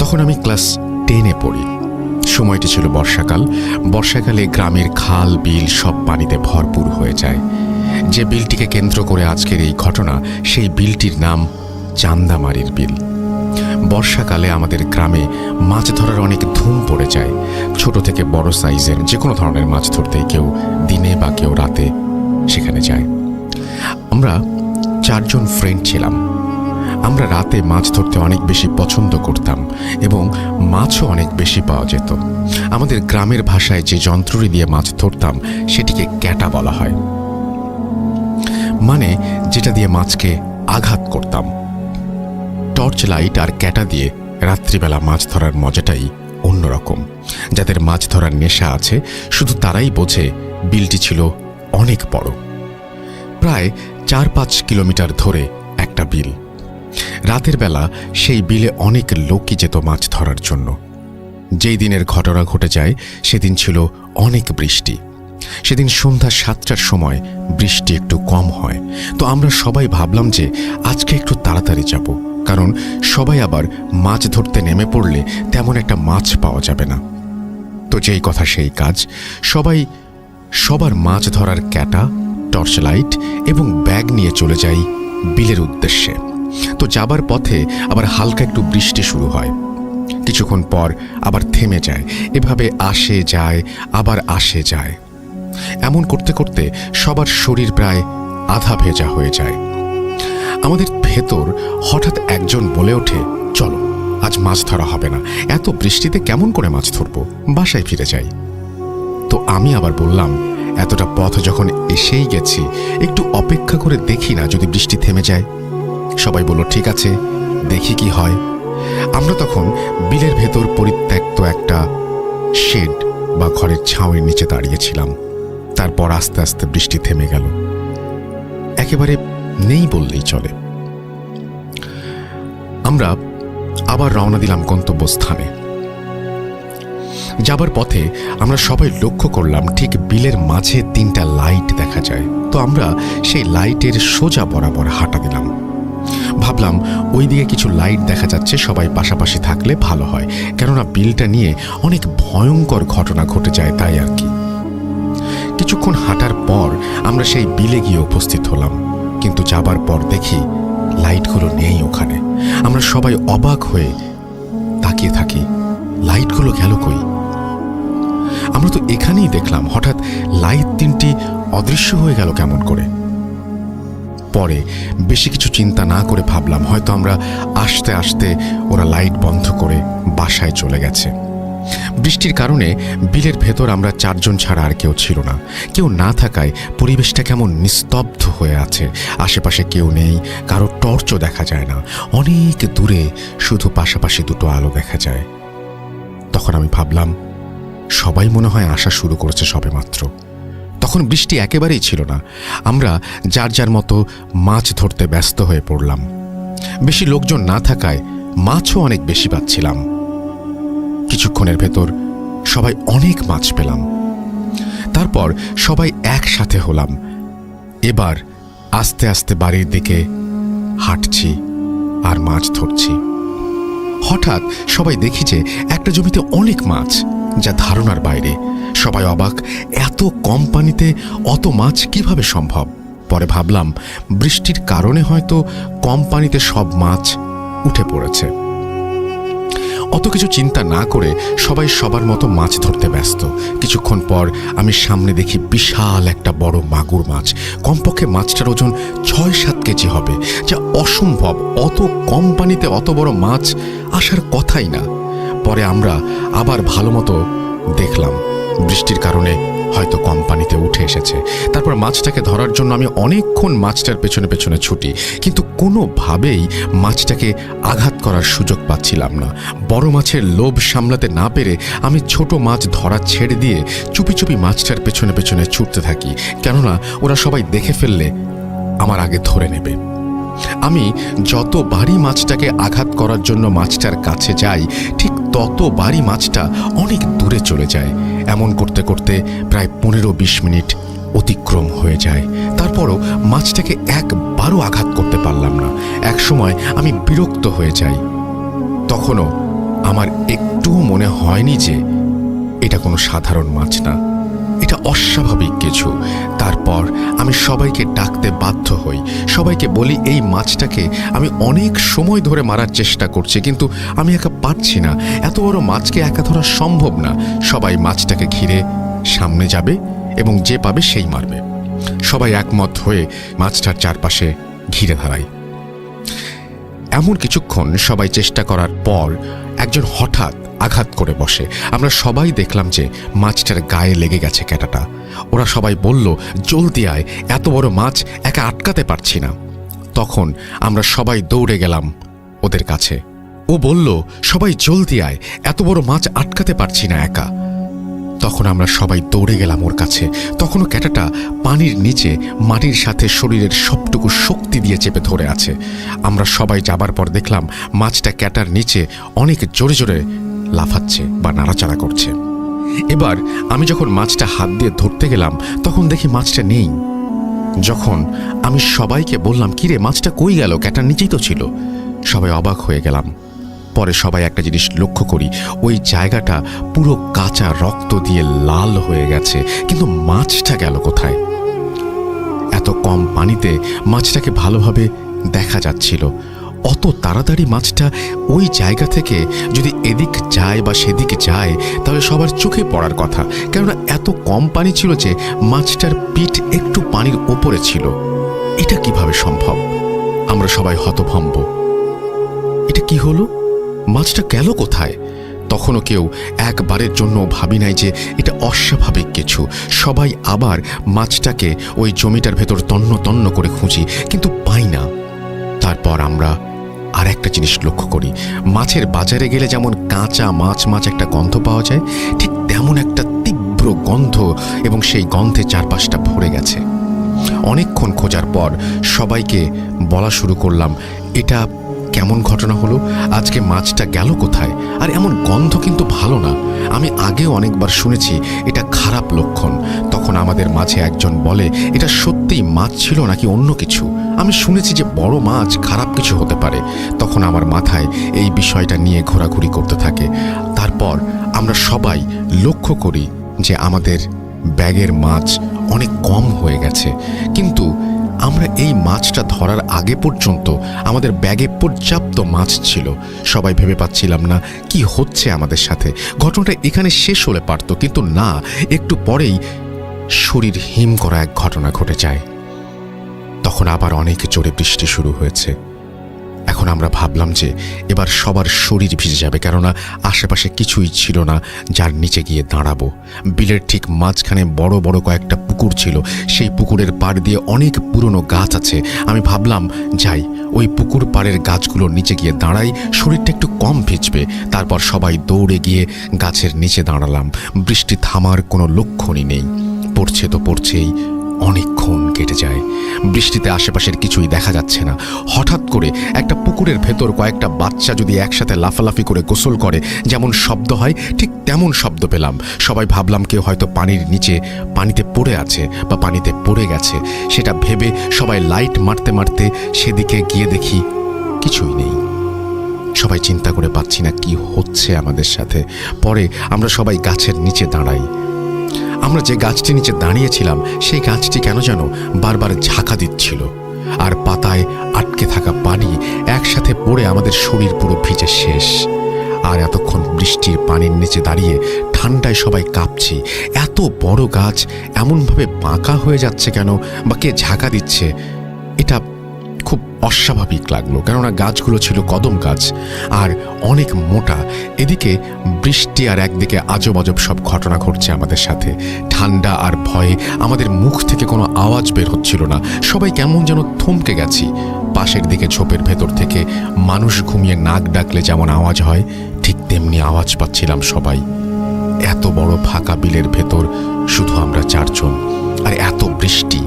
তখন আমি ক্লাস 10-এ পড়ি। সময়টি ছিল বর্ষাকাল। বর্ষাকালে গ্রামের খাল বিল সব পানিতে ভরপুর হয়ে যায়। যে বিলটিকে কেন্দ্র করে আজকের এই ঘটনা, সেই বিলটির নাম চান্দামারির বিল। বর্ষাকালে আমাদের গ্রামে মাছ ধরার অনেক ধুম পড়ে যায়। ছোট থেকে বড় সাইজের যে কোনো ধরনের মাছ ধরতে কেউ দিনে বা কেউ রাতে সেখানে যায়। আমরা 4 জন ফ্রেন্ড ছিলাম। আমরা রাতে মাছ ধরতে অনেক বেশি পছন্দ করতাম এবং মাছও অনেক বেশি পাওয়া যেত। আমাদের গ্রামের ভাষায় যে যন্ত্রটি দিয়ে মাছ ধরতাম সেটিকে ক্যাটা বলা হয়, মানে যেটা দিয়ে মাছকে আঘাত করতাম। টর্চ লাইট আর ক্যাটা দিয়ে রাত্রিবেলা মাছ ধরার মজাটাই অন্যরকম। যাদের মাছ ধরার নেশা আছে শুধু তারাই বোঝে বিলটি ছিল অনেক বড়, প্রায় 4-5 কিলোমিটার ধরে একটা বিল। রাতের বেলা সেই বিলে অনেক লোকই যেত মাছ ধরার জন্য। যেই দিনের ঘটনা ঘটে যায় সেদিন ছিল অনেক বৃষ্টি। সেদিন সন্ধ্যা 7টার সময় বৃষ্টি একটু কম হয়। তো আমরা সবাই ভাবলাম যে আজকে একটু তাড়াতাড়ি যাব, কারণ সবাই আবার মাছ ধরতে নেমে পড়লে তেমন একটা মাছ পাওয়া যাবে না। তো যেই কথা সেই কাজ, সবাই সবার মাছ ধরার ক্যাটা, টর্চ লাইট এবং ব্যাগ নিয়ে চলে যাই বিলের উদ্দেশ্যে। তো যাবার পথে আবার হালকা একটু বৃষ্টি শুরু হয়, কিছুক্ষণ পর আবার থেমে যায়। এভাবে আসে যায়, আবার আসে যায়। এমন করতে করতে সবার শরীর প্রায় আধা ভেজা হয়ে যায়। আমাদের ভেতর হঠাৎ একজন বলে ওঠে, চলো আজ মাছ ধরা হবে না, এত বৃষ্টিতে কেমন করে মাছ ধরবো, বাসায় ফিরে যাই। তো আমি আবার বললাম, এতটা পথ যখন এসেই গেছি একটু অপেক্ষা করে দেখি না, যদি বৃষ্টি থেমে যায়। সবাই বলল ঠিক আছে, দেখি কি হয়। আমরা তখন বিলের ভেতর পরিত্যক্ত একটা শেড বা ঘরের ছাউনির নিচে দাঁড়িয়েছিলাম। তারপর আস্তে আস্তে বৃষ্টি থেমে গেল, একেবারে নেই বললেই চলে। আমরা আবার রওনা দিলাম গন্তব্যস্থানে। যাবার পথে আমরা সবাই লক্ষ্য করলাম ঠিক বিলের মাঝে 3টা লাইট দেখা যায়। তো আমরা সেই লাইটের সোজা বরাবর হাঁটা দিলাম। ভাবলাম ওই দিকে কিছু লাইট দেখা যাচ্ছে, সবাই পাশাপাশি থাকলে ভালো হয়, কেননা বিলটা নিয়ে অনেক ভয়ঙ্কর ঘটনা ঘটে যায়, তাই আর কি। কিছুক্ষণ হাঁটার পর আমরা সেই বিলে গিয়ে উপস্থিত হলাম, কিন্তু যাবার পর দেখি লাইটগুলো নেই ওখানে। আমরা সবাই অবাক হয়ে তাকিয়ে থাকি, লাইটগুলো গেল কই? আমরা তো এখানেই দেখলাম, হঠাৎ লাইট 3টি অদৃশ্য হয়ে গেল কেমন করে? পরে বেশি কিছু চিন্তা না করে ভাবলাম হয়তো আমরা আস্তে আস্তে ওরা লাইট বন্ধ করে বাসায় চলে গেছে। বৃষ্টির কারণে বিলের ভেতর আমরা 4 জন ছাড়া আর কেউ ছিল না। কেউ না থাকায় পরিবেশটা কেমন নিস্তব্ধ হয়ে আছে। আশেপাশে কেউ নেই, কারো টর্চও দেখা যায় না। অনেক দূরে শুধু পাশাপাশি 2টো আলো দেখা যায়। তখন আমি ভাবলাম সবাই মনে হয় আসা শুরু করেছে সবেমাত্র। তখন বৃষ্টি একেবারেই ছিল না। আমরা যার যার মতো মাছ ধরতে ব্যস্ত হয়ে পড়লাম। বেশি লোকজন না থাকায় মাছও অনেক বেশি পাচ্ছিলাম। কিছুক্ষণের ভেতর সবাই অনেক মাছ পেলাম। তারপর সবাই একসাথে হলাম। এবার আস্তে আস্তে বাড়ির দিকে হাঁটছি আর মাছ ধরছি। হঠাৎ সবাই দেখি যে একটা জমিতে অনেক মাছ, যা ধারণার বাইরে। সবাই অবাক, এত কম পানিতে অত মাছ কিভাবে সম্ভব? পরে ভাবলাম বৃষ্টির কারণে হয়তো কম পানিতে সব মাছ উঠে পড়েছে। অত কিছু চিন্তা না করে সবাই সবার মতো মাছ ধরতে ব্যস্ত। কিছুক্ষণ পর আমি সামনে দেখি বিশাল একটা বড় মাগুর মাছ। কমপক্ষে মাছটার ওজন 6-7 কেজি হবে, যা অসম্ভব। অত কম পানিতে অত বড় মাছ আসার কথাই না। পরে আমরা আবার ভালো মতো দেখলাম বৃষ্টির কারণে হয়তো কোম্পানিতে উঠে এসেছে। তারপর মাছটাকে ধরার জন্য আমি অনেকক্ষণ মাছটার পেছনে পেছনে ছুটি, কিন্তু কোনোভাবেই মাছটাকে আঘাত করার সুযোগ পাচ্ছিলাম না। বড় মাছের লোভ সামলাতে না পেরে আমি ছোট মাছ ধরা ছেড়ে দিয়ে চুপি চুপি মাছটার পেছনে পেছনে ছুটতে থাকি, কেননা ওরা সবাই দেখে ফেললে আমার আগে ধরে নেবে। আমি যতবারই মাছটাকে আঘাত করার জন্য মাছটার কাছে যাই, ঠিক ততবারই মাছটা অনেক দূরে চলে যায়। এমন করতে করতে প্রায় 15-20 মিনিট অতিক্রম হয়ে যায়। তারপরও মাছটাকে একবারও আঘাত করতে পারলাম না। এক সময় আমি বিরক্ত হয়ে যাই। তখনও আমার একটুও মনে হয়নি যে এটা কোনো সাধারণ মাছ না, এটা অস্বাভাবিক কিছু। তারপর আমি সবাইকে ডাকতে বাধ্য হই, সবাইকে বলি এই মাছটাকে আমি অনেক সময় ধরে মারার চেষ্টা করছি, কিন্তু আমি একা পারছি না, এত বড় মাছকে একা ধরা সম্ভব না। সবাই মাছটাকে ঘিরে সামনে যাবে এবং যে পাবে সেই মারবে। সবাই একমত হয়ে মাছটার চারপাশে ঘিরে দাঁড়ায়। এমন কিছুক্ষণ সবাই চেষ্টা করার পর একজন হঠাৎ আঘাত করে বসে। আমরা সবাই দেখলাম যে মাছটার গায়ে লেগে গেছে ক্যাটাটা। ওরা সবাই বলল, জলদি আয়, এত বড় মাছ একা আটকাতে পারছি না। তখন আমরা সবাই দৌড়ে গেলাম ওদের কাছে। ও বলল, সবাই জলদি আয়, এত বড় মাছ আটকাতে পারছি না একা। তখন আমরা সবাই দৌড়ে গেলাম ওর কাছে। তখনও ক্যাটাটা পানির নিচে মাটির সাথে শরীরের সবটুকু শক্তি দিয়ে চেপে ধরে আছে। আমরা সবাই যাবার পর দেখলাম মাছটা ক্যাটার নিচে অনেক জোরে জোরে লাফাচ্ছে বা নাড়াচাড়া করছে। এবার আমি যখন মাছটা হাত দিয়ে ধরতে গেলাম, তখন দেখি মাছটা নেই। যখন আমি সবাইকে বললাম, কিরে মাছটা কই গেল, ক্যাটার নিচেই তো ছিল, সবাই অবাক হয়ে গেলাম। পরে সবাই একটা জিনিস লক্ষ্য করি, ওই জায়গাটা পুরো কাঁচা রক্ত দিয়ে লাল হয়ে গেছে, কিন্তু মাছটা গেল কোথায়? এত কম পানিতে মাছটাকে ভালোভাবে দেখা যাচ্ছিল। অত তাড়াতাড়ি মাছটা ওই জায়গা থেকে যদি এদিক যায় বা সেদিকে যায়, তাহলে সবার চোখে পড়ার কথা, কেননা এত কম পানি ছিল যে মাছটার পিঠ একটু পানির ওপরে ছিল। এটা কিভাবে সম্ভব? আমরা সবাই হতভম্ব। এটা কি হলো? মাছটা গেল কোথায়? তখনও কেউ একবারের জন্য ভাবি নাই যে এটা অস্বাভাবিক কিছু। সবাই আবার মাছটাকে ওই জমিটার ভেতর তন্ন তন্ন করে খুঁজি, কিন্তু পাই না। তারপর আমরা আর একটা জিনিস লক্ষ্য করি, মাছের বাজারে গেলে যেমন কাঁচা মাছ মাছ একটা গন্ধ পাওয়া যায়, ঠিক তেমন একটা তীব্র গন্ধ, এবং সেই গন্ধে চারপাশটা ভরে গেছে। অনেকক্ষণ খোঁজার পর সবাইকে বলা শুরু করলাম, এটা কেমন ঘটনা হলো? আজকে মাছটা গেল কোথায়? আর এমন গন্ধ কিন্তু ভালো না, আমি আগেও অনেকবার শুনেছি এটা খারাপ লক্ষণ। তখন আমাদের মাঝে একজন বলে, এটা সত্যিই মাছ ছিল নাকি অন্য কিছু? আমি শুনেছি যে বড় মাছ খারাপ কিছু হতে পারে। তখন আমার মাথায় এই বিষয়টা নিয়ে ঘোরাঘুরি করতে থাকে। তারপর আমরা সবাই লক্ষ্য করি যে আমাদের ব্যাগের মাছ অনেক কম হয়ে গেছে, কিন্তু আমরা এই মাছটা ধরার আগে পর্যন্ত আমাদের ব্যাগে পর্যাপ্ত মাছ ছিল। সবাই ভেবে পাচ্ছিলাম না কি হচ্ছে আমাদের সাথে। ঘটনাটা এখানে শেষ হলে পারত, কিন্তু না, একটু পরেই শরীর হিম করা এক ঘটনা ঘটে যায়। তখন আবার অনেক জোরে বৃষ্টি শুরু হয়েছে। এখন আমরা ভাবলাম যে এবার সবার শরীর ভিজে যাবে, কেননা আশেপাশে কিছুই ছিল না যার নিচে গিয়ে দাঁড়াবো। বিলের ঠিক মাঝখানে বড় বড় কয়েকটা পুকুর ছিল। সেই পুকুরের পাড় দিয়ে অনেক পুরনো গাছ আছে। আমি ভাবলাম যাই, ওই পুকুর পাড়ের গাছগুলোর নিচে গিয়ে দাঁড়াই, শরীরটা একটু কম ভিজবে। তারপর সবাই দৌড়ে গিয়ে গাছের নিচে দাঁড়ালাম। বৃষ্টি থামার কোনো লক্ষণই নেই, পড়ছে তো পড়ছেই। অনেকক্ষণ কেটে যায়, বৃষ্টিতে আশেপাশের কিছুই দেখা যাচ্ছে না। হঠাৎ করে একটা পুকুরের ভেতর কয়েকটা বাচ্চা যদি একসাথে লাফালাফি করে গোসল করে যেমন শব্দ হয়, ঠিক তেমন শব্দ পেলাম। সবাই ভাবলাম কেউ হয়তো পানির নিচে পানিতে পড়ে আছে বা পানিতে পড়ে গেছে। সেটা ভেবে সবাই লাইট মারতে মারতে সেদিকে গিয়ে দেখি কিছুই নেই। সবাই চিন্তা করে পাচ্ছি না কি হচ্ছে আমাদের সাথে। পরে আমরা সবাই গাছের নিচে দাঁড়াই। আমরা যে গাছটি নিচে দাঁড়িয়েছিলাম সেই গাছটি কেন যেন বারবার ঝাঁকা দিচ্ছিল, আর পাতায় আটকে থাকা পানি একসাথে পড়ে আমাদের শরীর পুরো ভিজে শেষ। আর এতক্ষণ বৃষ্টির পানির নিচে দাঁড়িয়ে ঠান্ডায় সবাই কাঁপছি। এত বড় গাছ এমনভাবে বাঁকা হয়ে যাচ্ছে কেন, বা কে ঝাঁকা দিচ্ছে, এটা খুব অস্বাভাবিক লাগলো, কেননা গাছগুলো ছিল কদম গাছ আর অনেক মোটা। এদিকে বৃষ্টি আর একদিকে আজব আজব সব ঘটনা ঘটছে আমাদের সাথে। ঠান্ডা আর ভয়ে আমাদের মুখ থেকে কোনো আওয়াজ বের হচ্ছিল না, সবাই কেমন যেন থমকে গেছি। পাশের দিকে ঝোপের ভেতর থেকে মানুষ ঘুমিয়ে নাক ডাকলে যেমন আওয়াজ হয়, ঠিক তেমনি আওয়াজ পাচ্ছিলাম সবাই। এত বড় ফাঁকা বিলের ভেতর শুধু আমরা চারজন, আর এত বৃষ্টি।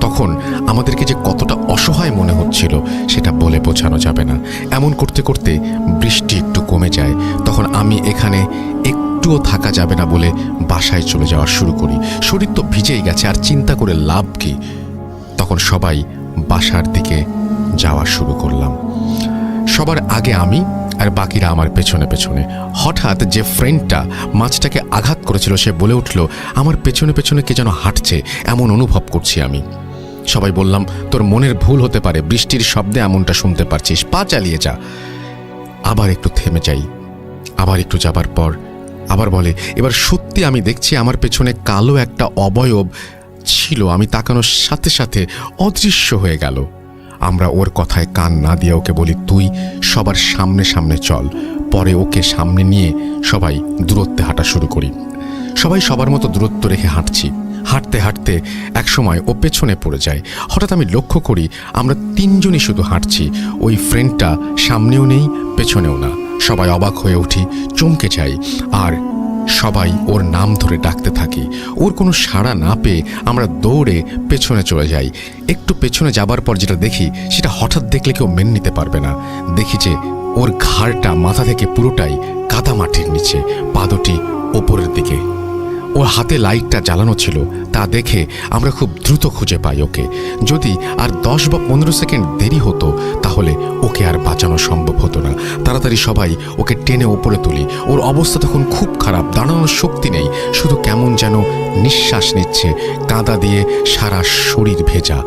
তখন আমাদেরকে যে কতটা অসহায় মনে হচ্ছিল সেটা বলে বোঝানো যাবে না। এমন করতে করতে বৃষ্টি একটু কমে যায়। তখন আমি এখানে একটুও থাকা যাবে না বলে বাসায় চলে যাওয়া শুরু করি। শরীর তো ভিজেই গেছে, আর চিন্তা করে লাভ কি। তখন সবাই বাসার দিকে যাওয়া শুরু করলাম। সবার আগে আমি, আর বাকিরা আমার পেছনে পেছনে। হঠাৎ যে ফ্রেন্ডটা মাছটাকে আঘাত করেছিল সে বলে উঠল, আমার পেছনে পেছনে কে যেন হাঁটছে, এমন অনুভব করছি আমি। সবাই বললাম, তোর মনের ভুল হতে পারে, বৃষ্টির শব্দে এমনটা শুনতে পারছিস, পা চালিয়ে যা। আবার একটু থেমে যাই, আবার একটু যাবার পর আবার বলে, এবার সত্যি আমি দেখছি আমার পেছনে কালো একটা অবয়ব ছিল। আমি তাকানোর সাথে সাথে অদৃশ্য হয়ে গেল। আমরা ওর কথায় কান না দিয়ে ওকে বলি, তুই সবার সামনে সামনে চল। পরে ওকে সামনে নিয়ে সবাই দূরত্বে হাঁটা শুরু করি। সবাই সবার মতো দূরত্ব রেখে হাঁটছি। হাঁটতে হাঁটতে একসময় ও পেছনে পড়ে যায়। হঠাৎ আমি লক্ষ্য করি আমরা তিনজনই শুধু হাঁটছি, ওই ফ্রেন্ডটা সামনেও নেই পেছনেও না। সবাই অবাক হয়ে উঠি, চমকে যাই, আর সবাই ওর নাম ধরে ডাকতে থাকি। ওর কোনো সাড়া না পেয়ে আমরা দৌড়ে পেছনে চলে যাই। একটু পেছনে যাবার পর যেটা দেখি সেটা হঠাৎ দেখলে কেউ মেনে নিতে পারবে না। দেখি যে ওর ঘাড়টা মাথা থেকে পুরোটাই কাদা মাটির নিচে, পা দুটি ওপরের দিকে। ওর হাতে লাইটটা জ্বালানো ছিল, তা দেখে আমরা খুব দ্রুত খুঁজে পাই ওকে। যদি আর 10 বা 15 সেকেন্ড দেরি হতো তাহলে ওকে আর বাঁচানো সম্ভব হতো না। তাড়াতাড়ি সবাই ওকে টেনে ওপরে তুলি। ওর অবস্থা তখন খুব খারাপ, দাঁড়ানোর শক্তি নেই, শুধু কেমন যেন নিঃশ্বাস নিচ্ছে, কাদা দিয়ে সারা শরীর ভেজা।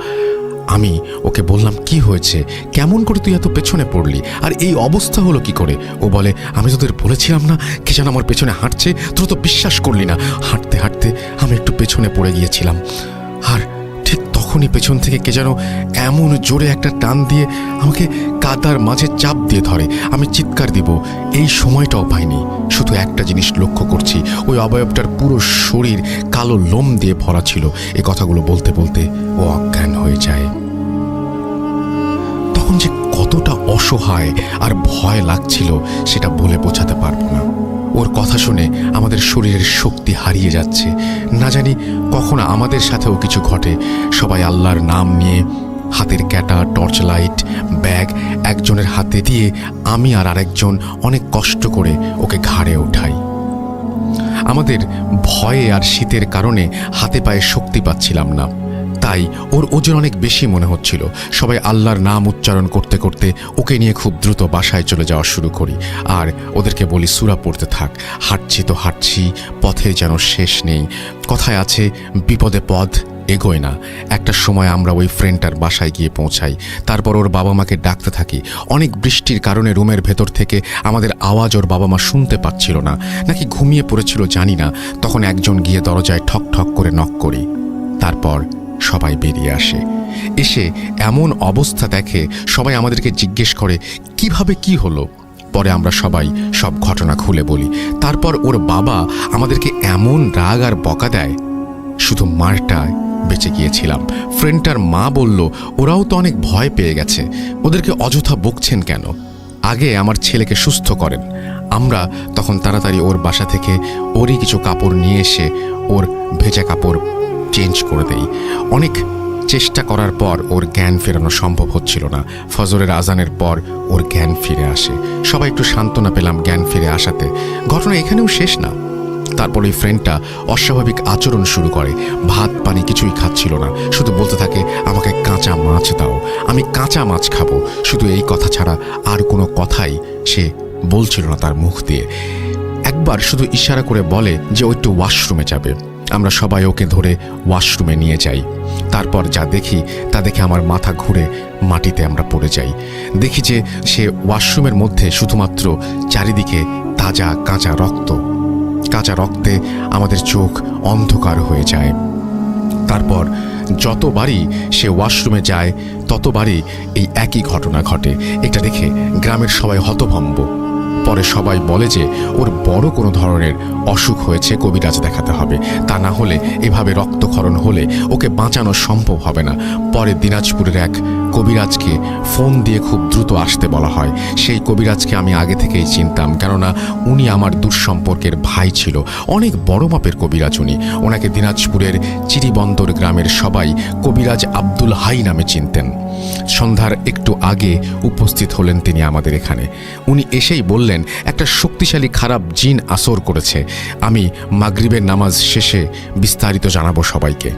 আমি ওকে বললাম, কি হয়েছে, কেমন করে তুই এত পেছনে পড়লি, আর এই অবস্থা হলো কি করে? ও বলে, আমি তোদের বলেছিলাম না কে যেন আমার পেছনে হাঁটছে, তোরা তো বিশ্বাস করলি না। হাঁটতে হাঁটতে আমি একটু পেছনে পড়ে গিয়েছিলাম, আর ঠিক তখনই পেছন থেকে কে যেন এমন জোরে একটা টান দিয়ে আমাকে কাদার মাঝে চাপ দিয়ে ধরে। আমি চিৎকার দিব, এই সময়টাও পাইনি। শুধু একটা জিনিস লক্ষ্য করছি, ওই অবয়বটার পুরো শরীর কালো লোম দিয়ে ভরা ছিল। এই কথাগুলো বলতে বলতে ও অজ্ঞান হয়ে যায়। তখন যে কতটা অসহায় আর ভয় লাগছিল সেটা বলে বোঝাতে পারবো না। ওর কথা শুনে আমাদের শরীরের শক্তি হারিয়ে যাচ্ছে। না জানি কখন আমাদের সাথেও কিছু ঘটে। সবাই আল্লাহর নাম নিয়ে হাতের ক্যাটা, টর্চ লাইট, ব্যাগ একজনের হাতে দিয়ে আমি আর আরেকজন অনেক কষ্ট করে ওকে ঘাড়ে ওঠাই। আমাদের ভয়ে আর শীতের কারণে হাতে পায়ে শক্তি পাচ্ছিলাম না, তাই ওর ওজন অনেক বেশি মনে হচ্ছিল। সবাই আল্লাহর নাম উচ্চারণ করতে করতে ওকে নিয়ে খুব দ্রুত বাসায় চলে যাওয়া শুরু করি, আর ওদেরকে বলি সূরা পড়তে থাক। হাঁটছি তো হাঁটছি, পথে যেন শেষ নেই। কথায় আছে, বিপদে পথ এগোয় না। একটা সময় আমরা ওই ফ্রেন্ডটার বাসায় গিয়ে পৌঁছাই। তারপর ওর বাবা মাকে ডাকতে থাকি। অনেক বৃষ্টির কারণে রুমের ভেতর থেকে আমাদের আওয়াজ ওর বাবা মা শুনতে পাচ্ছিল না, নাকি ঘুমিয়ে পড়েছিল জানি না। তখন একজন গিয়ে দরজায় ঠক ঠক করে নক করি। তারপর সবাই বেরিয়ে আসে। এসে এমন অবস্থা দেখে সবাই আমাদেরকে জিজ্ঞেস করে, কিভাবে কি হলো। পরে আমরা সবাই সব ঘটনা খুলে বলি। তারপর ওর বাবা আমাদেরকে এমন রাগ আর বকা দেয়, শুধু মারটায় বেঁচে গিয়েছিলাম। ফ্রেন্ডটার মা বলল, ওরাও তো অনেক ভয় পেয়ে গেছে, ওদেরকে অযথা বকছেন কেন, আগে আমার ছেলেকে সুস্থ করেন। আমরা তখন তাড়াতাড়ি ওর বাসা থেকে ওরই কিছু কাপড় নিয়ে এসে ওর ভেজা কাপড় চেঞ্জ করে দেই। অনেক চেষ্টা করার পর ওর জ্ঞান ফেরানো সম্ভব হচ্ছিল না। ফজরের আজানের পর ওর জ্ঞান ফিরে আসে। সবাই একটু সান্ত্বনা পেলাম জ্ঞান ফিরে আসাতে। ঘটনা এখানেও শেষ না। তারপর ওই ফ্রেন্ডটা অস্বাভাবিক আচরণ শুরু করে। ভাত পানি কিছুই খাচ্ছিল না, শুধু বলতে থাকে, আমাকে কাঁচা মাছ দাও, আমি কাঁচা মাছ খাবো। শুধু এই কথা ছাড়া আর কোনো কথাই সে বলছিল না তার মুখ দিয়ে। একবার শুধু ইশারা করে বলে যে ও একটু ওয়াশরুমে যাবে। আমরা সবাই ওকে ধরে ওয়াশরুমে নিয়ে যাই। তারপর যা দেখি তা দেখে আমার মাথা ঘুরে মাটিতে আমরা পড়ে যাই। দেখি যে সে ওয়াশরুমের মধ্যে শুধুমাত্র চারিদিকে তাজা কাঁচা রক্ত। কাঁচা রক্তে আমাদের চোখ অন্ধকার হয়ে যায়। তারপর যতবারই সে ওয়াশরুমে যায় ততবারই এই একই ঘটনা ঘটে। এটা দেখে গ্রামের সবাই হতভম্ব। পরে সবাই বলে যে ওর বড় কোনো ধরনের অসুখ হয়েছে, কবিরাজ দেখাতে হবে, তা না হলে এভাবে রক্তক্ষরণ হলে ওকে বাঁচানো সম্ভব হবে না। পরে দিনাজপুরের এক কবিরাজকে ফোন দিয়ে খুব দ্রুত আসতে বলা হয়। সেই কবিরাজকে আমি আগে থেকেই চিনতাম, কেননা উনি আমার দুঃসম্পর্কের ভাই ছিল। অনেক বড় মাপের কবিরাজ উনি। ওনাকে দিনাজপুরের চিরিবন্দর গ্রামের সবাই কবিরাজ আব্দুল হাই নামে চিনতেন। সন্ধ্যার একটু আগে উপস্থিত হলেন তিনি আমাদের এখানে। উনি এসেই বললেন একটা শক্তিশালী খারাপ জিন আসর করেছে। আমি মাগরিবের নামাজ শেষে বিস্তারিত জানাবো সবাইকে।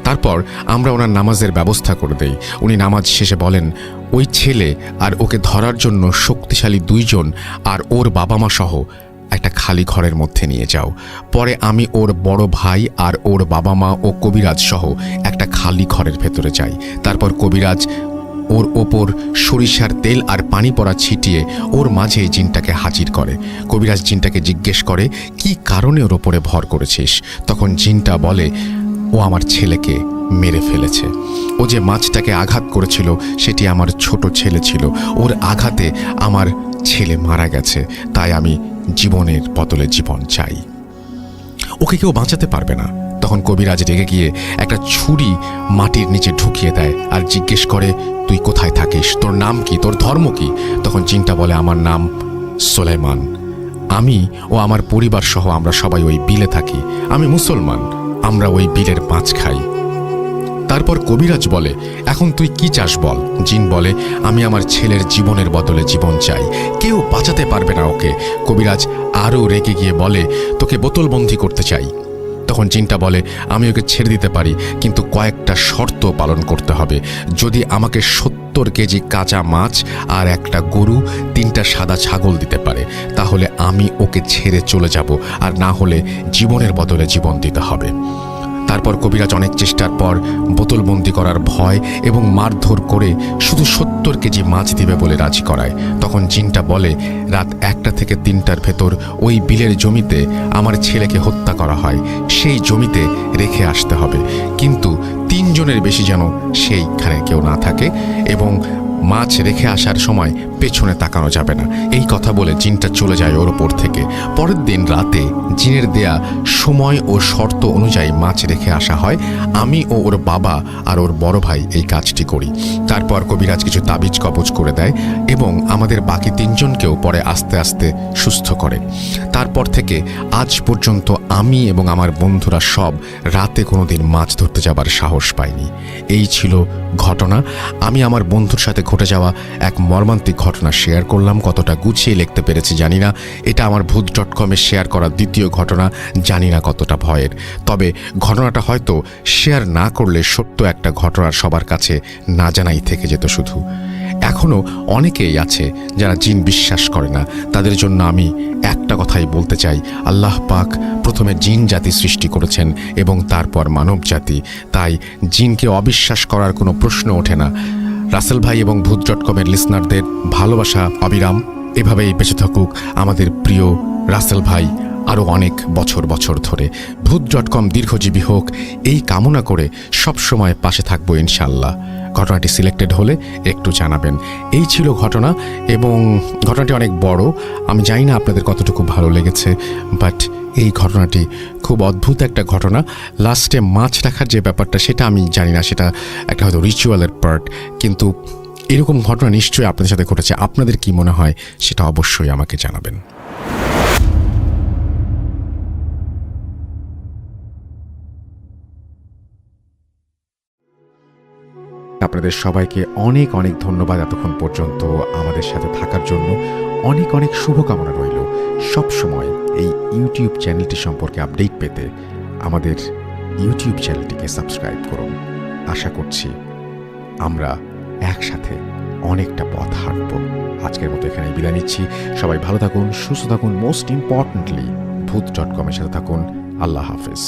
তারপর আমরা ওনার নামাজের ব্যবস্থা করে দেই। উনি নামাজ শেষে বলেন, ওই ছেলে আর ওকে ধরার জন্য শক্তিশালী 2 জন আর ওর বাবা মা সহ একটা খালি ঘরের মধ্যে নিয়ে যাও। পরে আমি ওর বড় ভাই আর ওর বাবা মা ও কবিরাজ সহ একটা খালি ঘরের ভেতরে যাই। তারপর কবিরাজ ওর ওপর সরিষার তেল আর পানি পড়া ছিটিয়ে ওর মাঝে জিনটাকে হাজির করে। কবিরাজ জিনটাকে জিজ্ঞেস করে, কি কারণে ওর ওপরে ভর করেছিস? তখন জিনটা বলে, ও আমার ছেলেকে মেরে ফেলেছে। ও যে মাছটাকে আঘাত করেছিল সেটি আমার ছোট ছেলে ছিল। ওর আঘাতে আমার ছেলে মারা গেছে, তাই আমি জীবনের বদলে জীবন চাই। ওকে কেউ বাঁচাতে পারবে না। তখন কবিরাজ রেগে গিয়ে একটা ছুরি মাটির নিচে ঢুকিয়ে দেয় আর জিজ্ঞেস করে, তুই কোথায় থাকিস? তোর নাম কি? তোর ধর্ম কি? তখন জিনটা বলে, আমার নাম সুলাইমান। আমি ও আমার পরিবার সহ আমরা সবাই ওই বিলে থাকি। আমি মুসলমান, আমরা ওই বিলের মাছ খাই। তারপর কবিরাজ বলে, এখন তুই কি চাস বল? জিন বলে, আমি আমার ছেলের জীবনের বদলে জীবন চাই, কেউ বাঁচাতে পারবে না ওকে। কবিরাজ আরও রেগে গিয়ে বলে, তোকে বোতলবন্দি করতে চাই। তখন জিনটা বলে, আমি ওকে ছেড়ে দিতে পারি, কিন্তু কয়েকটা শর্ত পালন করতে হবে। যদি আমাকে 70 কেজি কাঁচা মাছ আর একটা গরু, 3টা সাদা ছাগল দিতে পারে, তাহলে আমি ওকে ছেড়ে চলে যাব, আর না হলে জীবনের বদলে জীবন দিতে হবে। তারপর কবিরাজ অনেক চেষ্টার পর বোতলবন্দি করার ভয় এবং মারধর করে শুধু 70 কেজি মাছ দিবে বলে রাজি করায়। তখন জিনটা বলে, রাত 1টা থেকে 3টার ভেতর ওই বিলের জমিতে আমার ছেলেকে হত্যা করা হয়, সেই জমিতে রেখে আসতে হবে, কিন্তু 3 জনের বেশি যেন সেইখানে কেউ না থাকে, এবং মাছ রেখে আসার সময় পেছনে তাকানো যাবে না। এই কথা বলে জিনটা চলে যায় ওর ওপর থেকে। পরের দিন রাতে জিনের দেয়া সময় ও শর্ত অনুযায়ী মাছ রেখে আসা হয়। আমি ও ওর বাবা আর ওর বড় ভাই এই কাজটি করি। তারপর কবিরাজ কিছু তাবিজ কবজ করে দেয় এবং আমাদের বাকি 3 জনকেও পরে আস্তে আস্তে সুস্থ করে। তারপর থেকে আজ পর্যন্ত আমি এবং আমার বন্ধুরা সব রাতে কোনোদিন মাছ ধরতে যাবার সাহস পাইনি। এই ছিল ঘটনা। আমি আমার বন্ধুর সাথে ঘটে যাওয়া এক মর্মান্তিক ঘটনা শেয়ার করলাম। কতটা গুছিয়ে লিখতে পেরেছি জানি না। এটা আমার ভূত.com-এ শেয়ার করা 2য় ঘটনা। জানি না কতটা ভয়ের, তবে ঘটনাটা হয়তো শেয়ার না করলে সত্য একটা ঘটনা সবার কাছে না জানাই থেকে যেত শুধু। এখনও অনেকেই আছে যারা জিন বিশ্বাস করে না। তাদের জন্য আমি একটা কথাই বলতে চাই, আল্লাহ পাক প্রথমে জিন জাতি সৃষ্টি করেছেন এবং তারপর মানব জাতি, তাই জিনকে অবিশ্বাস করার কোনো প্রশ্ন ওঠে না। রাসেল ভাই এবং ভূত.com-এর লিসনারদের ভালোবাসা অবিরাম। এভাবেই বেঁচে থাকুক আমাদের প্রিয় রাসেল ভাই আরও অনেক বছর বছর ধরে। ভূত.com দীর্ঘজীবী হোক এই কামনা করে সবসময় পাশে থাকবো ইনশাল্লাহ। ঘটনাটি সিলেক্টেড হলে একটু জানাবেন। এই ছিল ঘটনা, এবং ঘটনাটি অনেক বড়। আমি জানি না আপনাদের কতটুকু ভালো লেগেছে, বাট এই ঘটনাটি খুব অদ্ভুত একটা ঘটনা। লাস্টে মাছ রাখার যে ব্যাপারটা সেটা আমি জানি না, সেটা একটা হয়তো রিচুয়ালের পার্ট, কিন্তু এরকম ঘটনা নিশ্চয়ই আপনাদের সাথে ঘটেছে। আপনাদের কি মনে হয় সেটা অবশ্যই আমাকে জানাবেন। আপনাদের সবাইকে অনেক অনেক ধন্যবাদ এতক্ষণ পর্যন্ত আমাদের সাথে থাকার জন্য। অনেক অনেক শুভকামনা রইল। সব সময় এই ইউটিউব চ্যানেলটি সম্পর্কে আপডেট পেতে আমাদের ইউটিউব চ্যানেলটিকে সাবস্ক্রাইব করুন। আশা করছি আমরা একসাথে অনেকটা পথ হাঁটব। আজকের মতো এখানে বিদায় নিচ্ছি। সবাই ভালো থাকুন, সুস্থ থাকুন, মোস্ট ইম্পর্টেন্টলি ভূত.com-এর সাথে থাকুন। আল্লাহ হাফেজ।